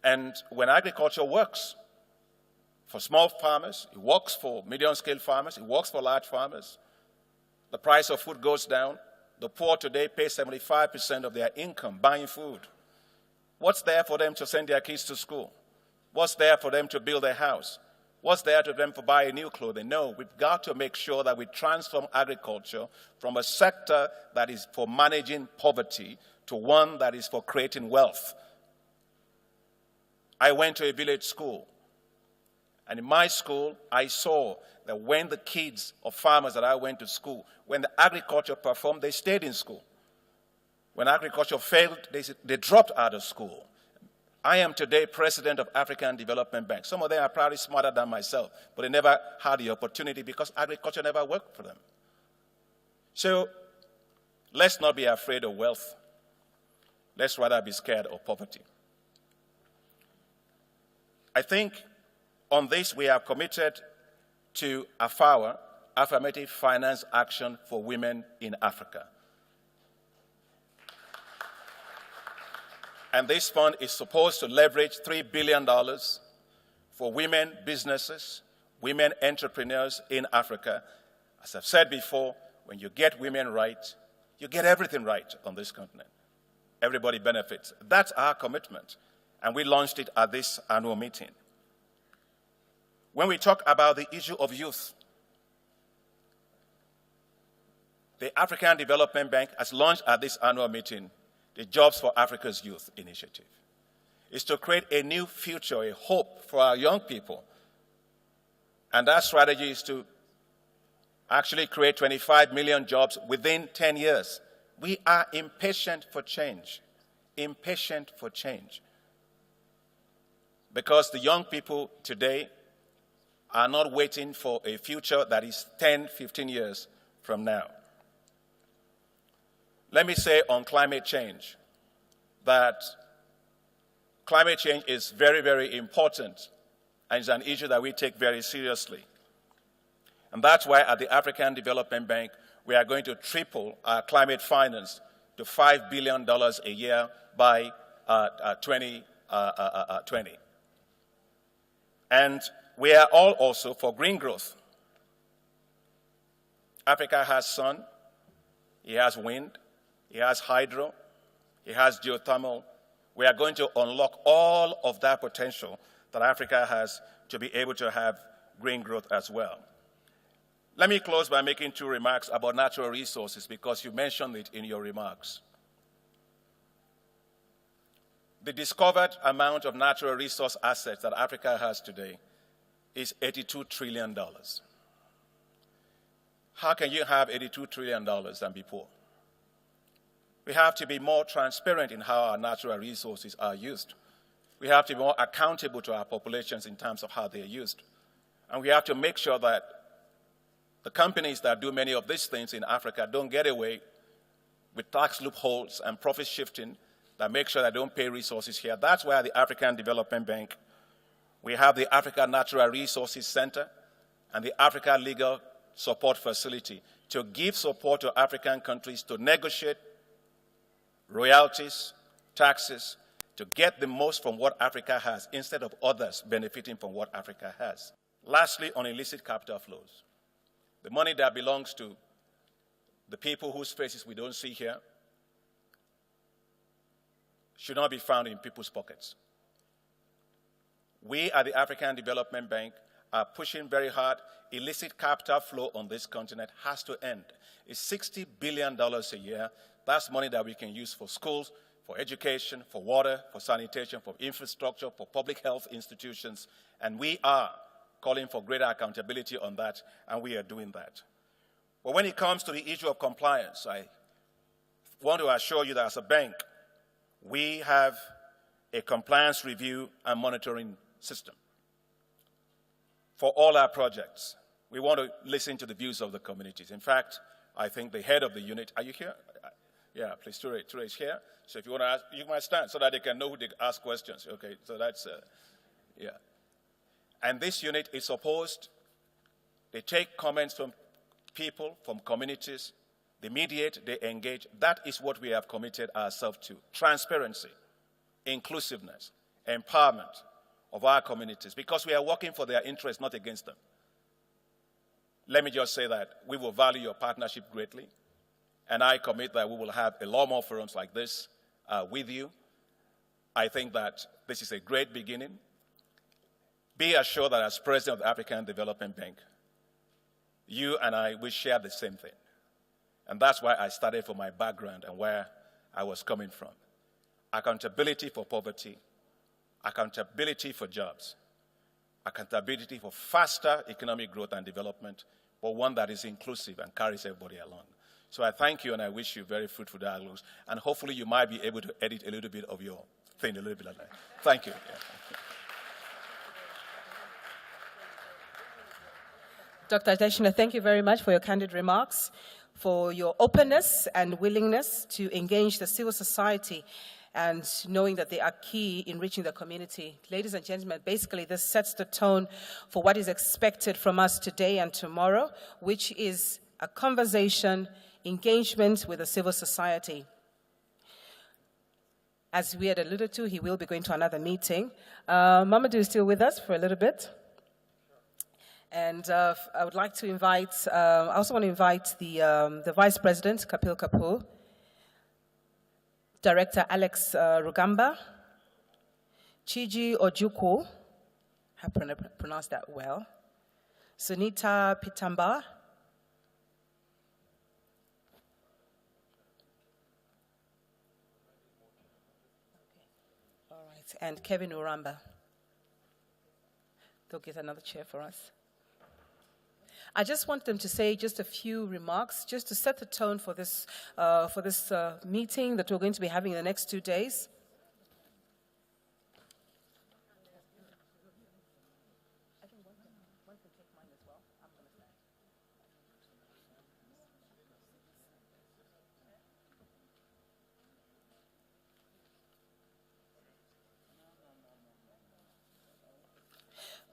And when agriculture works for small farmers, it works for medium-scale farmers, it works for large farmers, the price of food goes down. The poor today pay 75% of their income buying food. What's there for them to send their kids to school? What's there for them to build a house? What's there for them to buy a new clothing? No, we've got to make sure that we transform agriculture from a sector that is for managing poverty to one that is for creating wealth. I went to a village school, and in my school, I saw that when the kids of farmers that I went to school, when the agriculture performed, they stayed in school. When agriculture failed, they dropped out of school. I am today president of African Development Bank. Some of them are probably smarter than myself, but they never had the opportunity because agriculture never worked for them. So let's not be afraid of wealth. Let's rather be scared of poverty. I think on this we are committed to AFAWA, Affirmative Finance Action for Women in Africa. And this fund is supposed to leverage $3 billion for women businesses, women entrepreneurs in Africa. As I've said before, when you get women right, you get everything right on this continent. Everybody benefits. That's our commitment. And we launched it at this annual meeting. When we talk about the issue of youth, the African Development Bank has launched at this annual meeting the Jobs for Africa's Youth initiative. It's to create a new future, a hope for our young people. And that strategy is to actually create 25 million jobs within 10 years. We are impatient for change. Impatient for change. Because the young people today are not waiting for a future that is 10, 15 years from now. Let me say on climate change that climate change is very, very important and is an issue that we take very seriously. And that's why at the African Development Bank, we are going to triple our climate finance to $5 billion a year by 2020. And we are all also for green growth. Africa has sun, it has wind, it has hydro, it has geothermal. We are going to unlock all of that potential that Africa has to be able to have green growth as well. Let me close by making 2 remarks about natural resources because you mentioned it in your remarks. The discovered amount of natural resource assets that Africa has today is $82 trillion. How can you have $82 trillion and be poor? We have to be more transparent in how our natural resources are used. We have to be more accountable to our populations in terms of how they are used. And we have to make sure that the companies that do many of these things in Africa don't get away with tax loopholes and profit shifting that make sure they don't pay resources here. That's why the African Development Bank, we have the Africa Natural Resources Center and the Africa Legal Support Facility to give support to African countries to negotiate royalties, taxes, to get the most from what Africa has instead of others benefiting from what Africa has. Lastly, on illicit capital flows, the money that belongs to the people whose faces we don't see here should not be found in people's pockets. We at the African Development Bank are pushing very hard. Illicit capital flow on this continent has to end. It's $60 billion a year. That's money that we can use for schools, for education, for water, for sanitation, for infrastructure, for public health institutions. And we are calling for greater accountability on that, and we are doing that. But when it comes to the issue of compliance, I want to assure you that as a bank, we have a compliance review and monitoring system for all our projects. We want to listen to the views of the communities. In fact, I think the head of the unit, are you here? Yeah, please, Ture is here. So if you want to ask, you might stand so that they can know who they ask questions. Okay, so that's, yeah. And this unit is supposed, they take comments from people, from communities, they mediate, they engage. That is what we have committed ourselves to. Transparency, inclusiveness, empowerment of our communities, because we are working for their interests, not against them. Let me just say that we will value your partnership greatly, and I commit that we will have a lot more forums like this with you. I think that this is a great beginning. Be assured that as President of the African Development Bank, you and I, we share the same thing. And that's why I started from my background and where I was coming from. Accountability for poverty, accountability for jobs, accountability for faster economic growth and development, but one that is inclusive and carries everybody along. So I thank you and I wish you very fruitful dialogues. And hopefully you might be able to edit a little bit of your thing, a little bit like that. Thank you. Yeah. Dr. Adesina, thank you very much for your candid remarks, for your openness and willingness to engage the civil society and knowing that they are key in reaching the community. Ladies and gentlemen, basically this sets the tone for what is expected from us today and tomorrow, which is a conversation, engagement with the civil society. As we had alluded to, he will be going to another meeting. Mamadou is still with us for a little bit. And I would like to invite, I also want to invite the Vice President, Kapil Kapoor, Director Alex Rugamba, Chiji Ojukwu, I pronounced that well, Sunita Pitamba, all right, and Kevin Uramba. They'll get another chair for us. I just want them to say just a few remarks, just to set the tone for this meeting that we're going to be having in the next 2 days.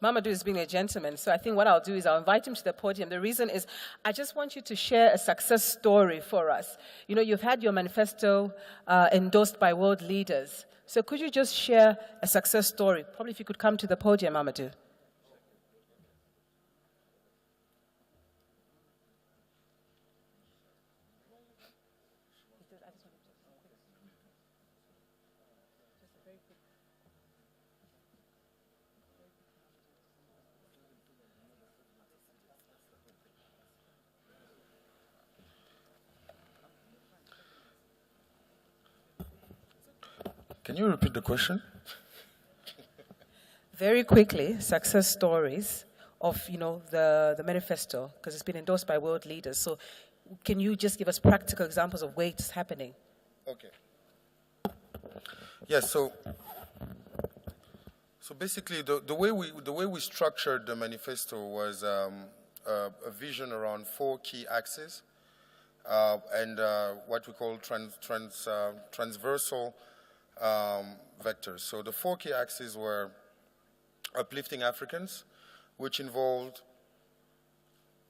Mamadou is being a gentleman, so I think what I'll do is I'll invite him to the podium. The reason is I just want you to share a success story for us. You know, you've had your manifesto endorsed by world leaders. So could you just share a success story? Probably if you could come to the podium, Mamadou. Can you repeat the question? Very quickly, success stories of, the manifesto, because it's been endorsed by world leaders. So can you just give us practical examples of where it's happening? Okay. Yes, so basically the way we structured the manifesto was a vision around 4 key axes and what we call transversal vectors. So the 4 key axes were uplifting Africans, which involved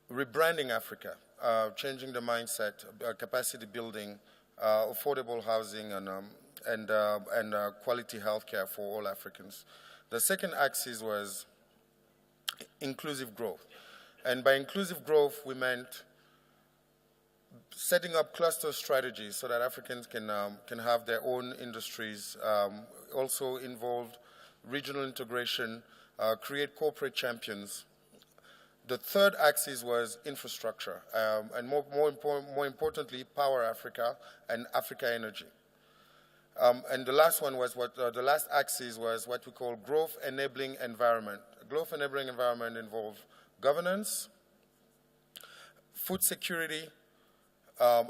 rebranding Africa, changing the mindset, capacity building, affordable housing, and quality healthcare for all Africans. The second axis was inclusive growth. And by inclusive growth, we meant setting up cluster strategies so that Africans can have their own industries, also involved regional integration, create corporate champions. The third axis was infrastructure, and more importantly, Power Africa and Africa Energy. And the last one was the last axis was what we call growth enabling environment. Growth enabling environment involved governance, food security,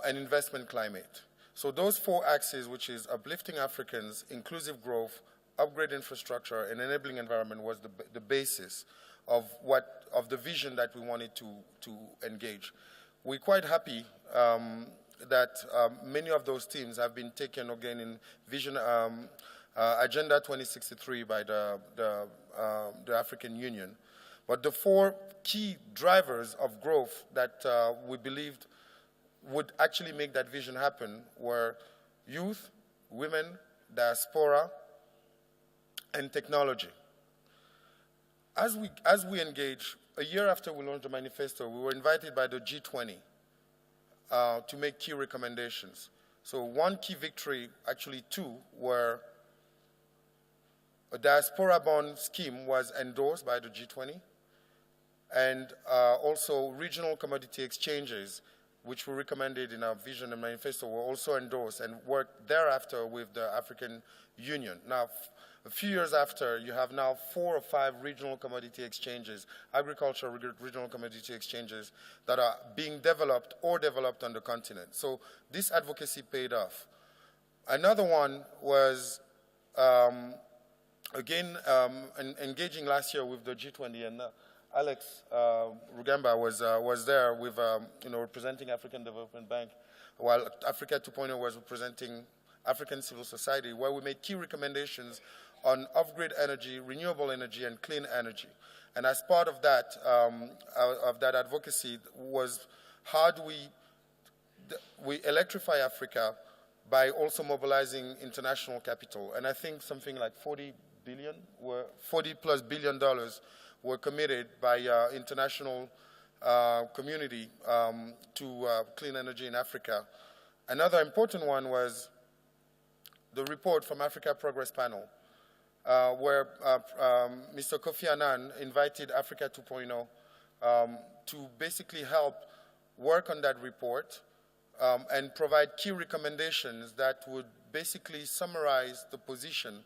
and investment climate. So those 4 axes, which is uplifting Africans, inclusive growth, upgrade infrastructure, and enabling environment, was the basis of the vision that we wanted to engage. We're quite happy that many of those themes have been taken again in Vision Agenda 2063 by the African Union. But the 4 key drivers of growth that we believed would actually make that vision happen were youth, women, diaspora, and technology. As we engage, a year after we launched the manifesto, we were invited by the G20 to make key recommendations. So 1 key victory, actually 2, were a diaspora bond scheme was endorsed by the G20, and also regional commodity exchanges, which we recommended in our vision and manifesto, were also endorsed and worked thereafter with the African Union. Now, a few years after, you have now 4 or 5 regional commodity exchanges, agricultural regional commodity exchanges, that are being developed or developed on the continent. So this advocacy paid off. Another one was, engaging last year with the G20, and Alex Rugamba was there with, representing African Development Bank, while Africa 2.0 was representing African civil society, where we made key recommendations on off-grid energy, renewable energy, and clean energy. And as part of that advocacy was how do we electrify Africa by also mobilizing international capital. And I think something like $40+ billion were committed by international community to clean energy in Africa. Another important one was the report from Africa Progress Panel, where Mr. Kofi Annan invited Africa 2.0 to basically help work on that report and provide key recommendations that would basically summarize the position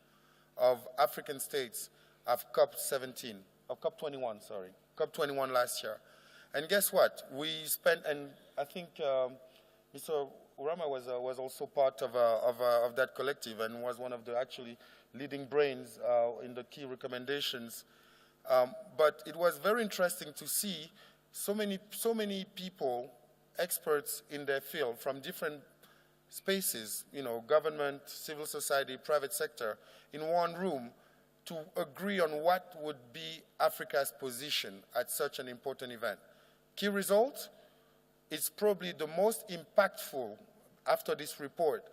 of African states of COP21 last year. And guess what? We spent, and I think Mr. Urama was also part of that collective and was one of the actually leading brains in the key recommendations. But it was very interesting to see so many people, experts in their field from different spaces, government, civil society, private sector, in one room to agree on what would be Africa's position at such an important event. Key result? It's probably the most impactful, after this report,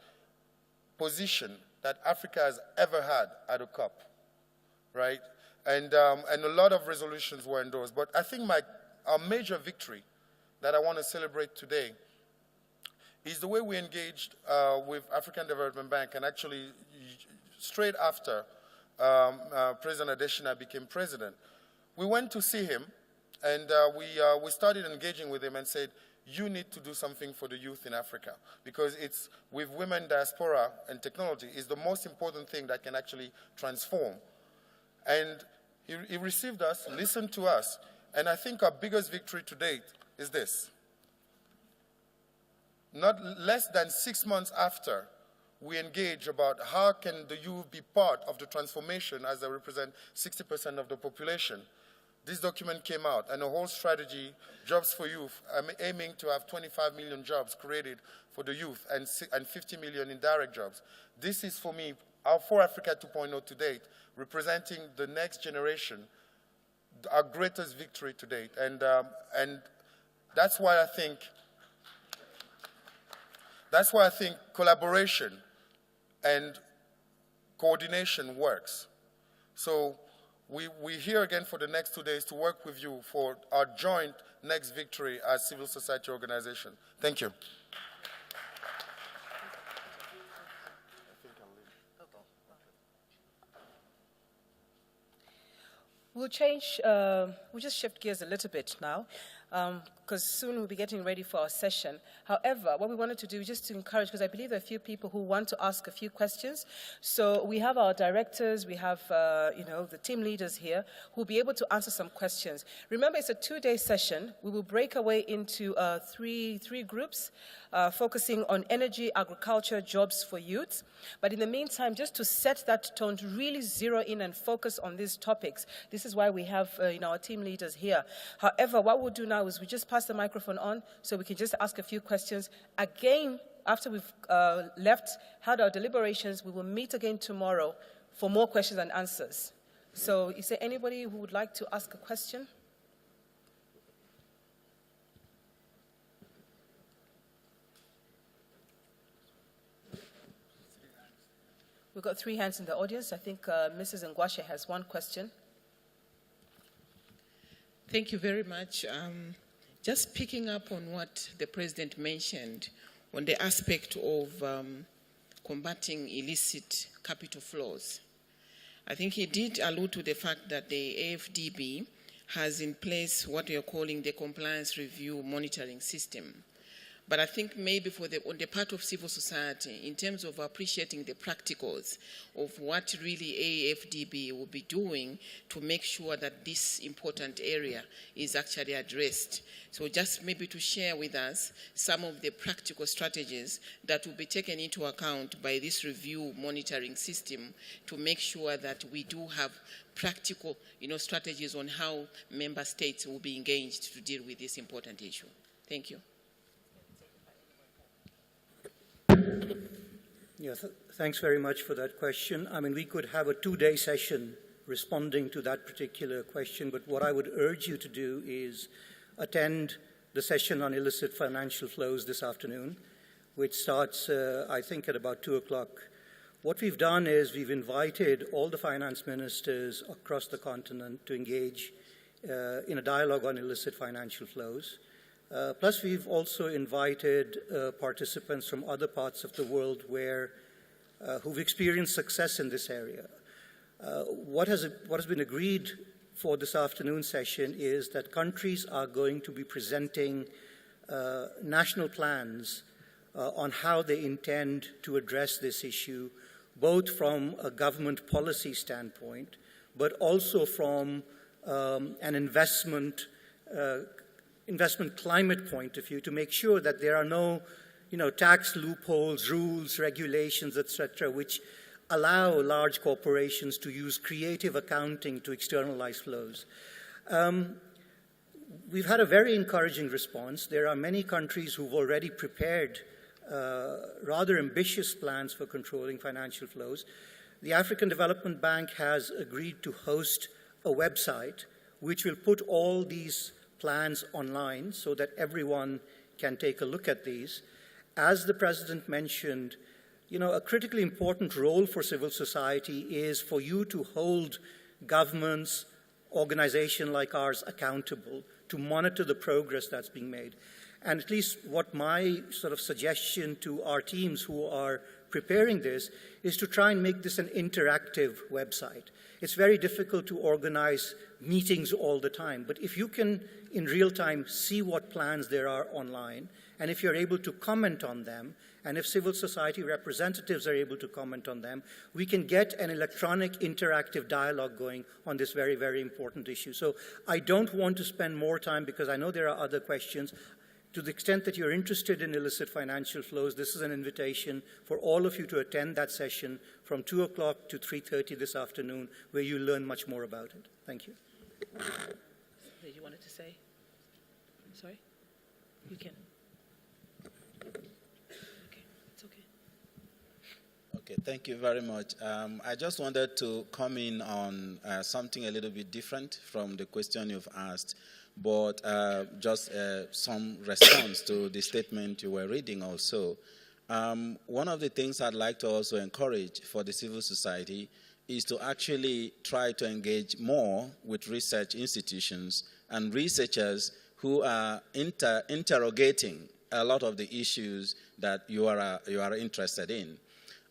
position that Africa has ever had at a COP, right? And a lot of resolutions were endorsed. But I think our major victory that I want to celebrate today is the way we engaged with African Development Bank, and actually straight after President Adesina became president. We went to see him And we started engaging with him and said, you need to do something for the youth in Africa, because it's with women diaspora and technology is the most important thing that can actually transform. And he received us, listened to us, and I think our biggest victory to date is this. Not less than 6 months after we engage about how can the youth be part of the transformation as they represent 60% of the population, this document came out, and a whole strategy, Jobs for Youth, aiming to have 25 million jobs created for the youth and 50 million indirect jobs. This is, for me, our For Africa 2.0 to date, representing the next generation, our greatest victory to date. And that's why I think collaboration and coordination works. So we're here again for the next 2 days to work with you for our joint next victory as civil society organization. Thank you. We'll just shift gears a little bit now, because soon we'll be getting ready for our session. However, what we wanted to do is just to encourage, because I believe there are a few people who want to ask a few questions. So we have our directors, we have the team leaders here who will be able to answer some questions. Remember, it's a 2-day session. We will break away into three groups, focusing on energy, agriculture, jobs for youth. But in the meantime, just to set that tone, to really zero in and focus on these topics, this is why we have our team leaders here. However, what we'll do now is we just pass the microphone on so we can just ask a few questions. Again, after we've held our deliberations, we will meet again tomorrow for more questions and answers. So is there anybody who would like to ask a question? We've got 3 hands in the audience. I think Mrs. Ngwashe has one question. Thank you very much. Just picking up on what the President mentioned on the aspect of combating illicit capital flows. I think he did allude to the fact that the AFDB has in place what we are calling the compliance review monitoring system. But I think maybe on the part of civil society, in terms of appreciating the practicals of what really AFDB will be doing to make sure that this important area is actually addressed. So just maybe to share with us some of the practical strategies that will be taken into account by this review monitoring system to make sure that we do have practical strategies on how member states will be engaged to deal with this important issue. Thank you. Yeah, thanks very much for that question. I mean, we could have a 2-day session responding to that particular question, but what I would urge you to do is attend the session on illicit financial flows this afternoon, which starts, I think, at about 2 o'clock. What we've done is we've invited all the finance ministers across the continent to engage in a dialogue on illicit financial flows. Plus, we've also invited participants from other parts of the world who've experienced success in this area. What has been agreed for this afternoon session is that countries are going to be presenting national plans on how they intend to address this issue, both from a government policy standpoint, but also from an investment climate point of view, to make sure that there are no, tax loopholes, rules, regulations, etc., which allow large corporations to use creative accounting to externalize flows. We've had a very encouraging response. There are many countries who've already prepared rather ambitious plans for controlling financial flows. The African Development Bank has agreed to host a website which will put all these plans online so that everyone can take a look at these. As the President mentioned, a critically important role for civil society is for you to hold governments, organizations like ours accountable, to monitor the progress that's being made. And at least what my sort of suggestion to our teams who are preparing this is to try and make this an interactive website. It's very difficult to organize meetings all the time, but if you can, in real time, see what plans there are online, and if you're able to comment on them, and if civil society representatives are able to comment on them, we can get an electronic interactive dialogue going on this very, very important issue. So I don't want to spend more time because I know there are other questions. To the extent that you're interested in illicit financial flows, this is an invitation for all of you to attend that session from 2 o'clock to 3:30 this afternoon, where you learn much more about it. Thank you. Did you wanted to say? Sorry? You can. Okay, it's okay. Okay, thank you very much. I just wanted to come in on something a little bit different from the question you've asked, but just some response to the statement you were reading also. One of the things I'd like to also encourage for the civil society is to actually try to engage more with research institutions and researchers who are interrogating a lot of the issues that you are interested in.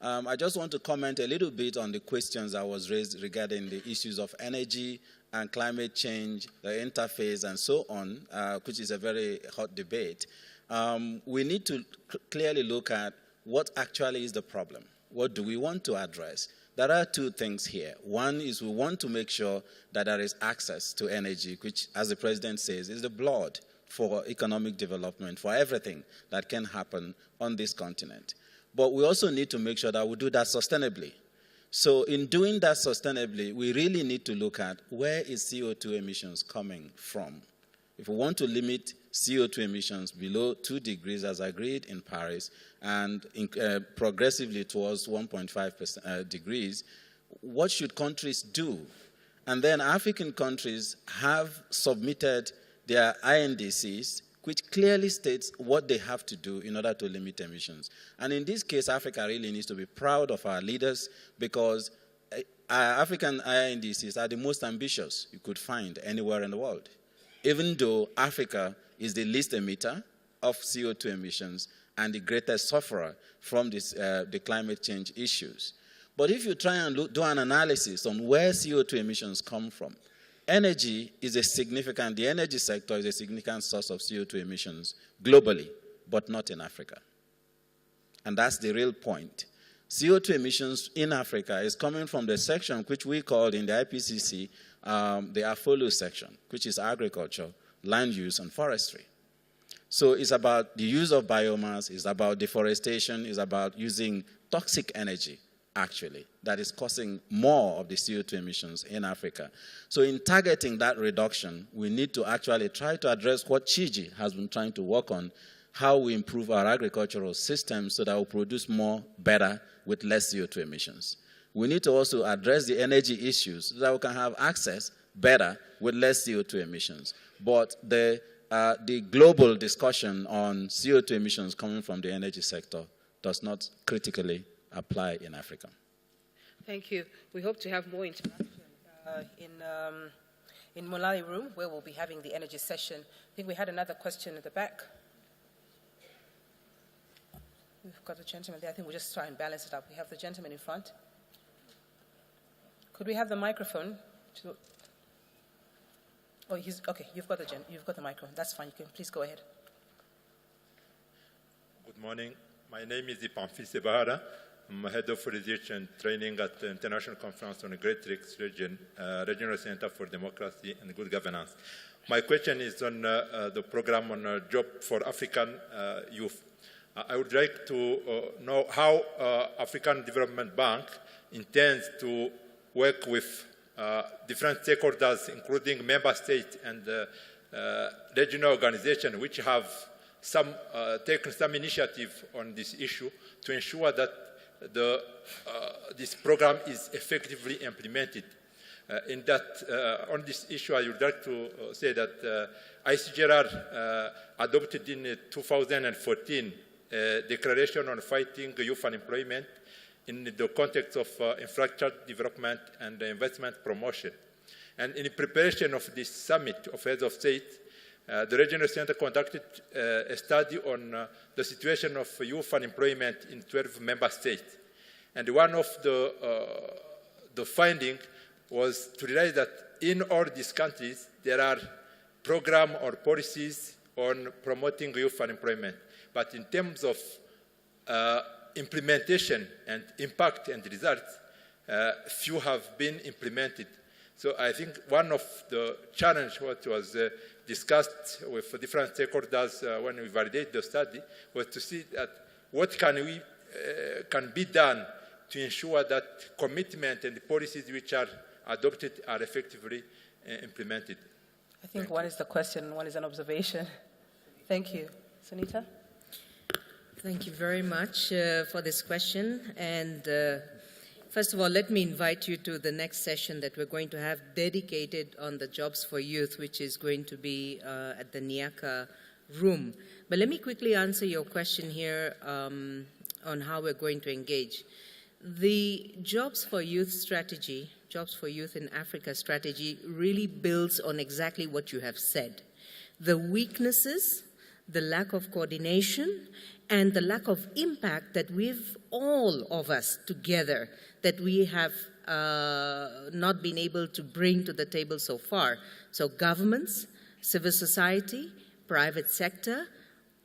I just want to comment a little bit on the questions that was raised regarding the issues of energy and climate change, the interface, and so on, which is a very hot debate. We need to clearly look at what actually is the problem. What do we want to address? There are two things here. One is we want to make sure that there is access to energy, which, as the President says, is the blood for economic development, for everything that can happen on this continent. But we also need to make sure that we do that sustainably. So in doing that sustainably, we really need to look at where is CO2 emissions coming from. If we want to limit CO2 emissions below 2 degrees as agreed in Paris and progressively towards 1.5 degrees, what should countries do? And then African countries have submitted their INDCs, which clearly states what they have to do in order to limit emissions. And in this case, Africa really needs to be proud of our leaders because African INDCs are the most ambitious you could find anywhere in the world, even though Africa is the least emitter of CO2 emissions and the greatest sufferer from the climate change issues. But if you try and do an analysis on where CO2 emissions come from, the energy sector is a significant source of CO2 emissions globally, but not in Africa. And that's the real point. CO2 emissions in Africa is coming from the section which we called in the IPCC the AFOLU section, which is agriculture, land use, and forestry. So it's about the use of biomass, it's about deforestation, it's about using toxic energy, actually, that is causing more of the CO2 emissions in Africa. So in targeting that reduction, we need to actually try to address what Chiji has been trying to work on, how we improve our agricultural systems so that we produce more, better, with less CO2 emissions. We need to also address the energy issues so that we can have access better with less CO2 emissions. But the global discussion on CO2 emissions coming from the energy sector does not critically apply in Africa. Thank you. We hope to have more interaction in Mulali Room, where we'll be having the energy session. I think we had another question at the back. We've got a gentleman there. I think we'll just try and balance it up. We have the gentleman in front. Could we have the microphone? Oh, okay. You've got the microphone. That's fine. You can please go ahead. Good morning. My name is Pamphile Sebahara. I'm head of research and training at the International Conference on the Great Lakes Region, Regional Center for Democracy and Good Governance. My question is on the program on job for African youth. I would like to know how African Development Bank intends to work with different stakeholders, including member states and regional organizations, which have taken some initiative on this issue to ensure that this program is effectively implemented. On this issue, I would like to say that ICGLR adopted in 2014 a declaration on fighting youth unemployment in the context of infrastructure development and investment promotion. And in preparation of this summit of heads of state, the regional center conducted a study on the situation of youth unemployment in 12 member states. And one of the findings was to realize that in all these countries, there are programs or policies on promoting youth unemployment. But in terms of implementation and impact and results, few have been implemented. So I think one of the challenges what was discussed with different stakeholders when we validated the study was to see that what can be done to ensure that commitment and the policies which are adopted are effectively implemented. I think one is the question, one is an observation. Thank you. Sunita? Thank you very much for this question. And first of all, let me invite you to the next session that we're going to have dedicated on the Jobs for Youth, which is going to be at the Niaka room. But let me quickly answer your question here on how we're going to engage. The Jobs for Youth strategy, Jobs for Youth in Africa strategy, really builds on exactly what you have said. The weaknesses, the lack of coordination, and the lack of impact that we've, all of us together, that we have not been able to bring to the table so far. So governments, civil society, private sector,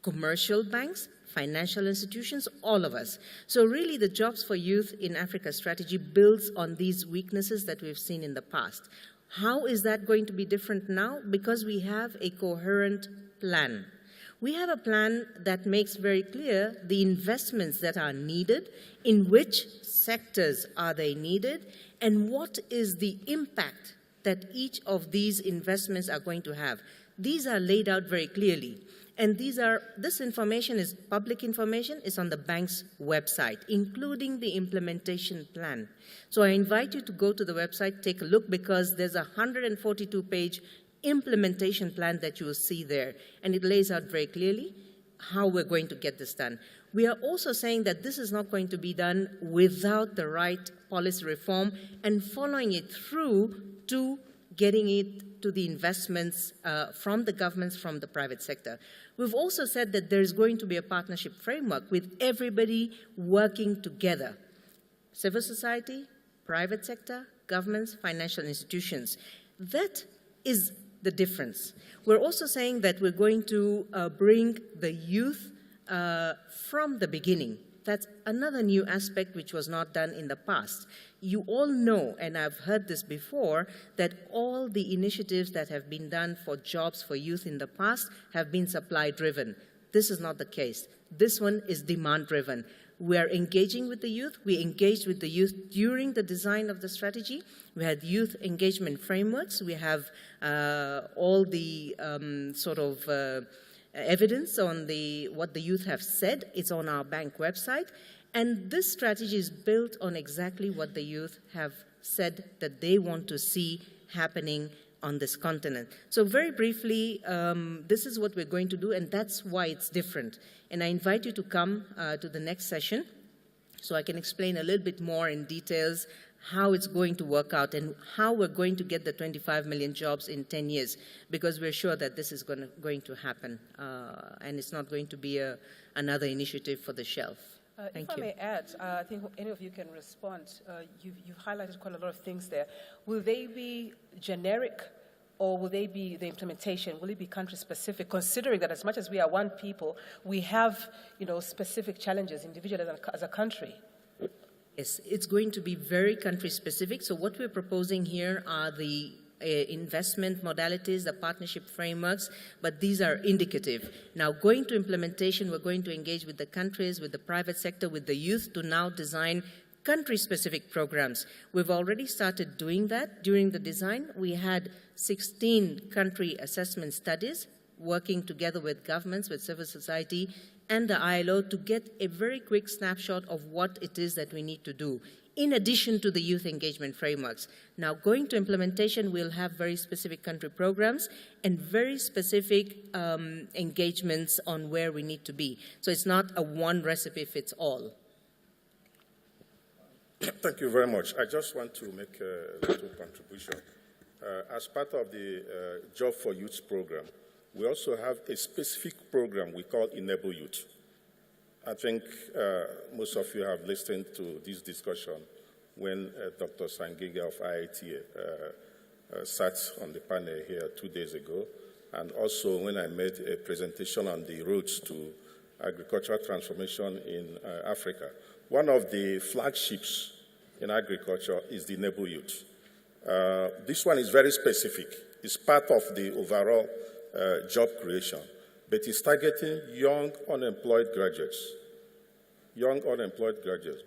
commercial banks, financial institutions, all of us. So really the Jobs for Youth in Africa strategy builds on these weaknesses that we've seen in the past. How is that going to be different now? Because we have a coherent plan. We have a plan that makes very clear the investments that are needed, in which sectors are they needed, and what is the impact that each of these investments are going to have. These are laid out very clearly. And this information is public information, it's on the bank's website, including the implementation plan. So I invite you to go to the website, take a look, because there's a 142-page implementation plan that you will see there. And it lays out very clearly how we're going to get this done. We are also saying that this is not going to be done without the right policy reform and following it through to getting it to the investments from the governments, from the private sector. We've also said that there's going to be a partnership framework with everybody working together. Civil society, private sector, governments, financial institutions. That is the difference. We're also saying that we're going to bring the youth from the beginning. That's another new aspect which was not done in the past. You all know, and I've heard this before, that all the initiatives that have been done for Jobs for Youth in the past have been supply-driven. This is not the case. This one is demand-driven. We are engaging with the youth. We engaged with the youth during the design of the strategy. We had youth engagement frameworks. We have all the evidence on what the youth have said. It's on our bank website. And this strategy is built on exactly what the youth have said that they want to see happening on this continent. So very briefly, this is what we're going to do, and that's why it's different. And I invite you to come to the next session so I can explain a little bit more in details how it's going to work out and how we're going to get the 25 million jobs in 10 years, because we're sure that this is going to happen, and it's not going to be another initiative for the shelf. Thank if you. I may add, I think any of you can respond. You've highlighted quite a lot of things there. Will they be generic, or will they be the implementation? Will it be country-specific, considering that as much as we are one people, we have specific challenges individually as a country? Yes, it's going to be very country-specific. So what we're proposing here are the investment modalities, the partnership frameworks, but these are indicative. Now, going to implementation, we're going to engage with the countries, with the private sector, with the youth to now design country-specific programs. We've already started doing that. During the design, we had 16 country assessment studies working together with governments, with civil society, and the ILO to get a very quick snapshot of what it is that we need to do, in addition to the youth engagement frameworks. Now, going to implementation, we'll have very specific country programs and very specific engagements on where we need to be. So it's not a one recipe fits all. Thank you very much. I just want to make a little contribution. As part of the Job for Youth program, we also have a specific program we call Enable Youth. I think most of you have listened to this discussion when Dr. Sangiga of IIT sat on the panel here 2 days ago, and also when I made a presentation on the roads to agricultural transformation in Africa. One of the flagships in agriculture is the Enable Youth. This one is very specific. It's part of the overall job creation, but it's targeting young unemployed graduates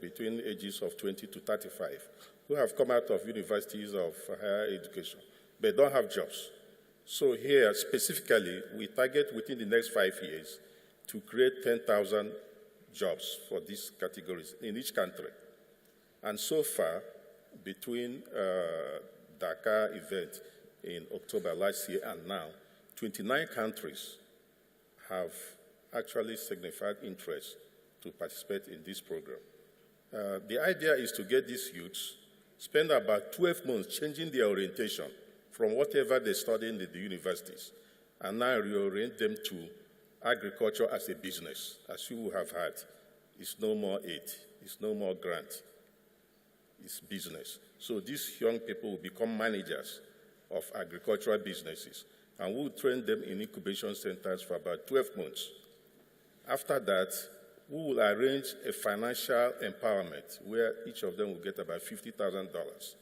between ages of 20 to 35 who have come out of universities of higher education but don't have jobs. So here, specifically, we target within the next 5 years to create 10,000 jobs for these categories in each country. And so far, between Dakar event in October last year and now, 29 countries have actually signified interest to participate in this program. The idea is to get these youths, spend about 12 months changing their orientation from whatever they study in the universities, and now reorient them to agriculture as a business, as you will have had. It's no more aid, it's no more grant, it's business. So these young people will become managers of agricultural businesses, and we'll train them in incubation centers for about 12 months. After that, we will arrange a financial empowerment where each of them will get about $50,000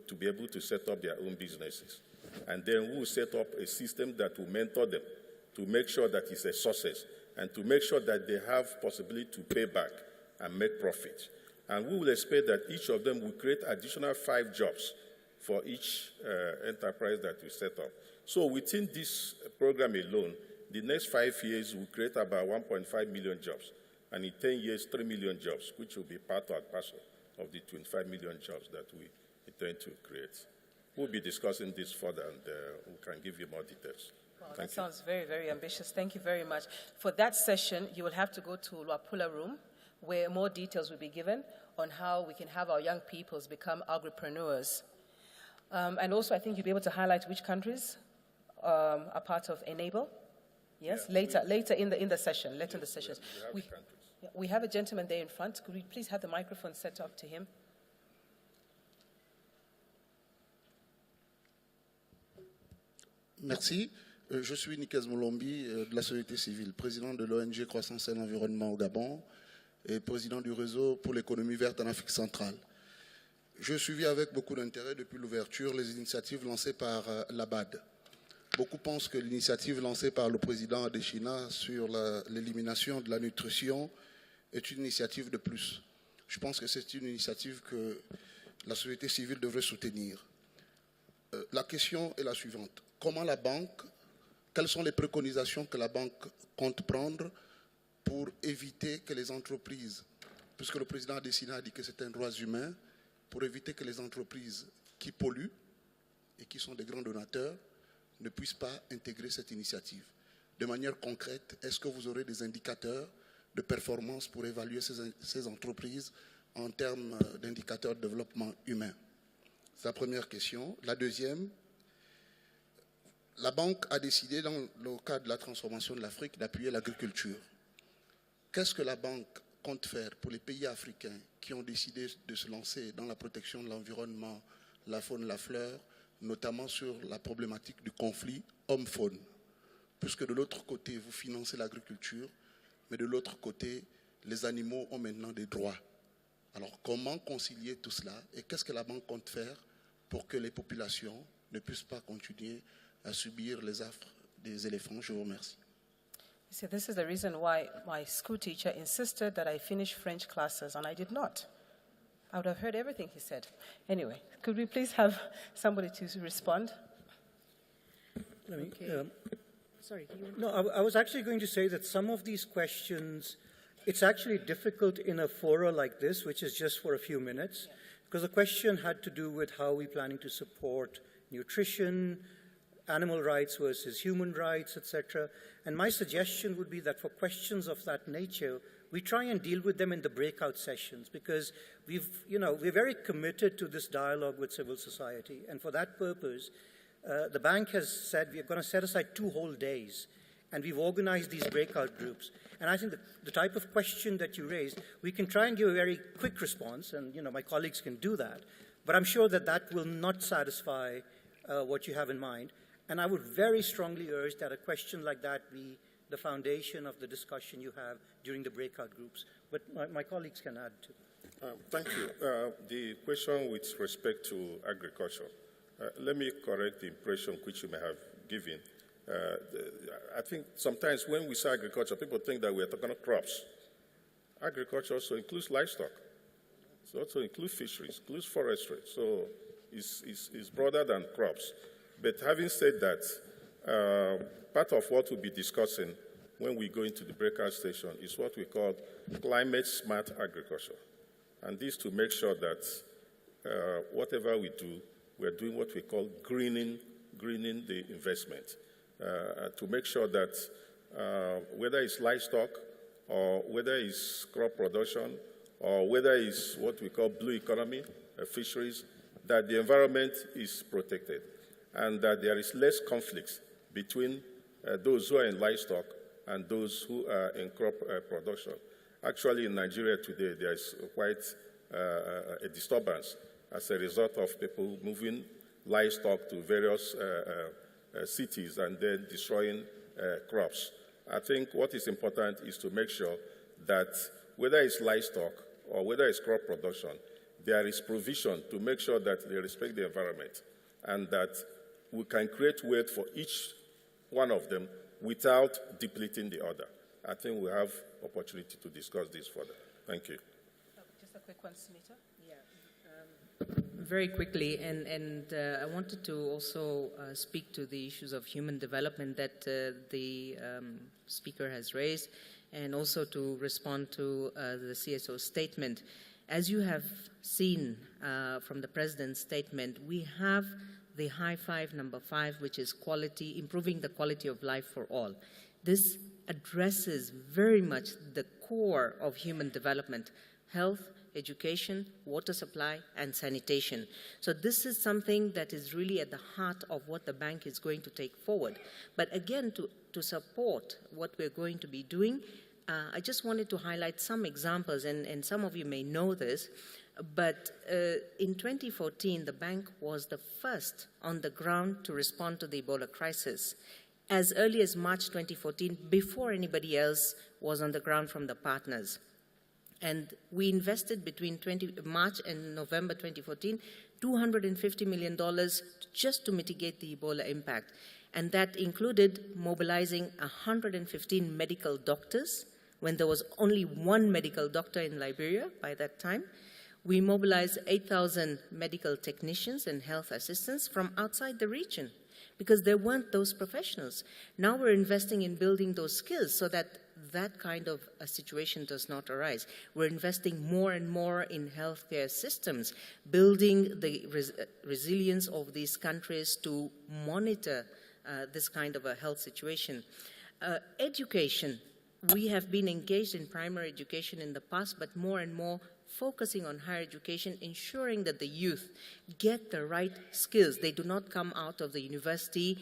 to be able to set up their own businesses. And then we will set up a system that will mentor them to make sure that it's a success and to make sure that they have possibility to pay back and make profit. And we will expect that each of them will create additional 5 jobs for each enterprise that we set up. So within this program alone, the next 5 years will create about 1.5 million jobs. And in 10 years, 3 million jobs, which will be part and parcel of the 25 million jobs that we intend to create. We'll be discussing this further, and we can give you more details. Wow, that sounds very, very ambitious. Thank you very much. For that session, you will have to go to Luapula Room, where more details will be given on how we can have our young peoples become agripreneurs. And also, I think you'll be able to highlight which countries are part of Enable. Yes, yeah, later in the session, later in the sessions. We have a gentleman there in front. Could we please have the microphone set up to him? Merci. Je suis Nikaz Moulombi de la société civile, président de l'ONG Croissance et l'Environnement au Gabon et président du réseau pour l'économie verte en Afrique centrale. Je suivis avec beaucoup d'intérêt depuis l'ouverture les initiatives lancées par l'ABAD. Beaucoup pensent que l'initiative lancée par le président Adesina sur l'élimination de la nutrition est une initiative de plus. Je pense que c'est une initiative que la société civile devrait soutenir. La question est la suivante. Comment la banque, quelles sont les préconisations que la banque compte prendre pour éviter que les entreprises, puisque le président Adesina a dit que c'est un droit humain, pour éviter que les entreprises qui polluent et qui sont des grands donateurs ne puissent pas intégrer cette initiative. De manière concrète, est-ce que vous aurez des indicateurs de performance pour évaluer ces entreprises en termes d'indicateurs de développement humain? C'est la première question. La deuxième, la banque a décidé, dans le cadre de la transformation de l'Afrique, d'appuyer l'agriculture. Qu'est-ce que la banque compte faire pour les pays africains qui ont décidé de se lancer dans la protection de l'environnement, la faune, la fleur, notamment sur la problématique du conflit homme-faune? Puisque de l'autre côté, vous financez l'agriculture, mais de l'autre côté, les animaux ont maintenant des droits. Alors, comment concilier tout cela et qu'est-ce que la banque compte faire pour que les populations ne puissent pas continuer à subir les affres des éléphants? Je vous remercie. See, this is the reason why my school teacher insisted that I finish French classes, and I did not. I would have heard everything he said. Anyway, could we please have somebody to respond? Sorry, do you want to... No, I was actually going to say that some of these questions, it's actually difficult in a fora like this, which is just for a few minutes, because the question had to do with how we're planning to support nutrition, animal rights versus human rights, etc. And my suggestion would be that for questions of that nature, we try and deal with them in the breakout sessions, because we're very committed to this dialogue with civil society. And for that purpose, the bank has said we're going to set aside 2 whole days, and we've organized these breakout groups. And I think the type of question that you raised, we can try and give a very quick response, and my colleagues can do that. But I'm sure that that will not satisfy what you have in mind. And I would very strongly urge that a question like that be the foundation of the discussion you have during the breakout groups. But my colleagues can add to that. Thank you. The question with respect to agriculture, let me correct the impression which you may have given. I think sometimes when we say agriculture, people think that we are talking about crops. Agriculture also includes livestock. It also includes fisheries, includes forestry. So it's broader than crops. But having said that, part of what we'll be discussing when we go into the breakout station is what we call climate smart agriculture. And this to make sure that whatever we do, we're doing what we call greening the investment. To make sure that whether it's livestock or whether it's crop production or whether it's what we call blue economy, fisheries, that the environment is protected and that there is less conflicts between those who are in livestock and those who are in crop production. Actually, in Nigeria today, there is quite a disturbance as a result of people moving livestock to various cities and then destroying crops. I think what is important is to make sure that whether it's livestock or whether it's crop production, there is provision to make sure that they respect the environment and that we can create wealth for each one of them without depleting the other. I think we have opportunity to discuss this further. Thank you. Just a quick one, Sunita. Very quickly, and I wanted to also speak to the issues of human development that the speaker has raised, and also to respond to the CSO statement. As you have seen from the President's statement, we have the high five, number 5, which is quality, improving the quality of life for all. This addresses very much the core of human development: health, education, water supply, and sanitation. So this is something that is really at the heart of what the bank is going to take forward. But again, to support what we're going to be doing, I just wanted to highlight some examples, and some of you may know this, but in 2014, the bank was the first on the ground to respond to the Ebola crisis. As early as March 2014, before anybody else was on the ground from the partners. And we invested between March and November 2014, $250 million just to mitigate the Ebola impact. And that included mobilizing 115 medical doctors when there was only 1 medical doctor in Liberia by that time. We mobilized 8,000 medical technicians and health assistants from outside the region because there weren't those professionals. Now we're investing in building those skills so that that kind of a situation does not arise. We're investing more and more in healthcare systems, building the resilience of these countries to monitor this kind of a health situation. Education. We have been engaged in primary education in the past, but more and more focusing on higher education, ensuring that the youth get the right skills. They do not come out of the university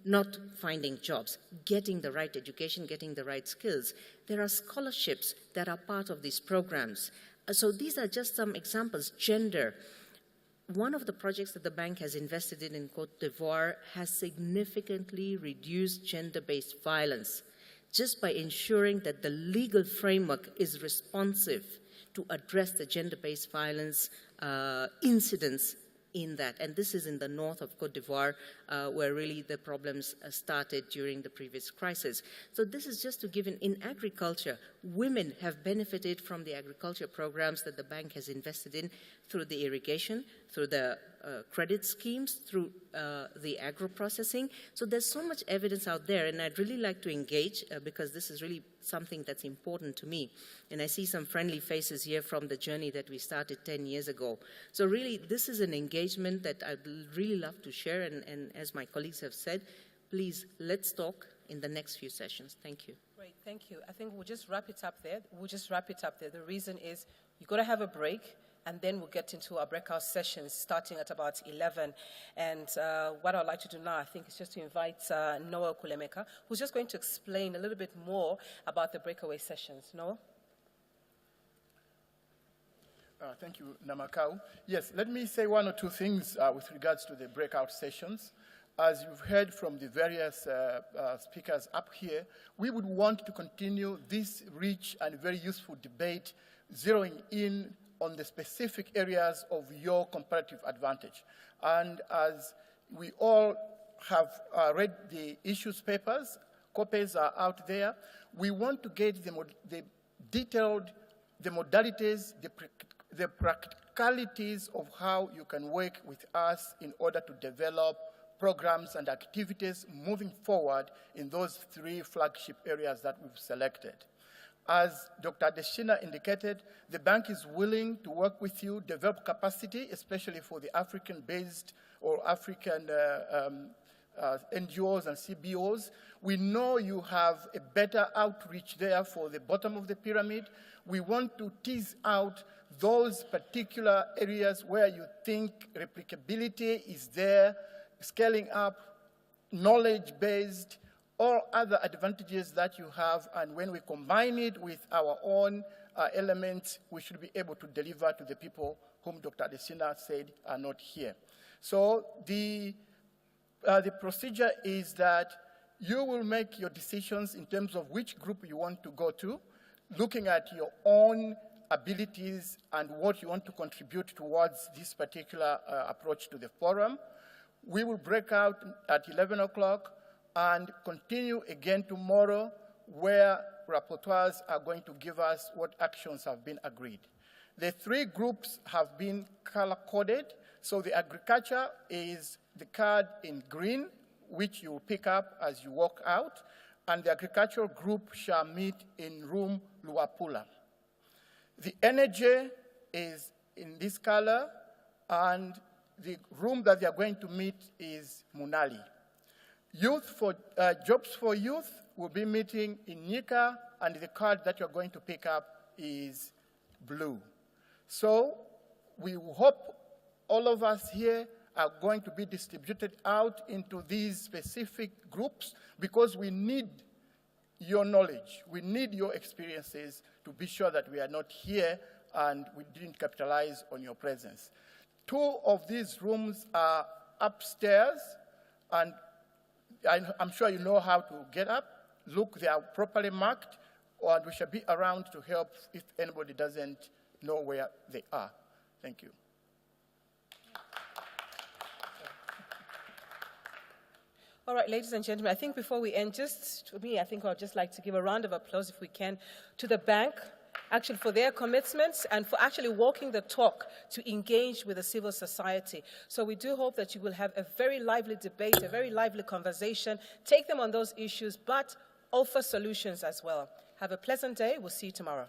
not finding jobs, getting the right education, getting the right skills. There are scholarships that are part of these programs. So these are just some examples. Gender. One of the projects that the bank has invested in Côte d'Ivoire has significantly reduced gender-based violence just by ensuring that the legal framework is responsive to address the gender-based violence incidents in that. And this is in the north of Côte d'Ivoire, where really the problems started during the previous crisis. So this is just to give in agriculture, women have benefited from the agriculture programs that the bank has invested in through the irrigation, through the credit schemes, through the agro-processing. So there's so much evidence out there, and I'd really like to engage because this is really something that's important to me. And I see some friendly faces here from the journey that we started 10 years ago. So really, this is an engagement that I'd really love to share, and as my colleagues have said, please, let's talk in the next few sessions. Thank you. Great, thank you. I think we'll just wrap it up there. The reason is you've got to have a break, and then we'll get into our breakout sessions starting at about 11. And what I'd like to do now, I think, is just to invite Noah Kulemeka, who's just going to explain a little bit more about the breakaway sessions. Noah? Thank you, Namakau. Yes, let me say one or two things with regards to the breakout sessions. As you've heard from the various speakers up here, we would want to continue this rich and very useful debate, zeroing in on the specific areas of your comparative advantage. And as we all have read the issues papers, copies are out there, we want to get the detailed, the modalities, the practicalities of how you can work with us in order to develop programs and activities moving forward in those three flagship areas that we've selected. As Dr. Adesina indicated, the bank is willing to work with you, develop capacity, especially for the African-based or African NGOs and CBOs. We know you have a better outreach there for the bottom of the pyramid. We want to tease out those particular areas where you think replicability is there, scaling up, knowledge-based, or other advantages that you have, and when we combine it with our own elements, we should be able to deliver to the people whom Dr. Adesina said are not here. So the procedure is that you will make your decisions in terms of which group you want to go to, looking at your own abilities and what you want to contribute towards this particular approach to the forum. We will break out at 11 o'clock and continue again tomorrow, where rapporteurs are going to give us what actions have been agreed. The three groups have been color-coded. So the agriculture is the card in green, which you will pick up as you walk out, and the agricultural group shall meet in room Luapula. The energy is in this color, and the room that they are going to meet is Munali. Jobs for Youth will be meeting in Nika, and the card that you're going to pick up is blue. So we hope all of us here are going to be distributed out into these specific groups, because we need your knowledge, we need your experiences to be sure that we are not here and we didn't capitalize on your presence. 2 of these rooms are upstairs, and I'm sure you know how to get up. Look, they are properly marked, and we shall be around to help if anybody doesn't know where they are. Thank you. All right, ladies and gentlemen, I think before we end, I think I'd just like to give a round of applause, if we can, to the bank, actually for their commitments and for actually walking the talk to engage with the civil society. So we do hope that you will have a very lively debate, a very lively conversation, take them on those issues, but offer solutions as well. Have a pleasant day. We'll see you tomorrow.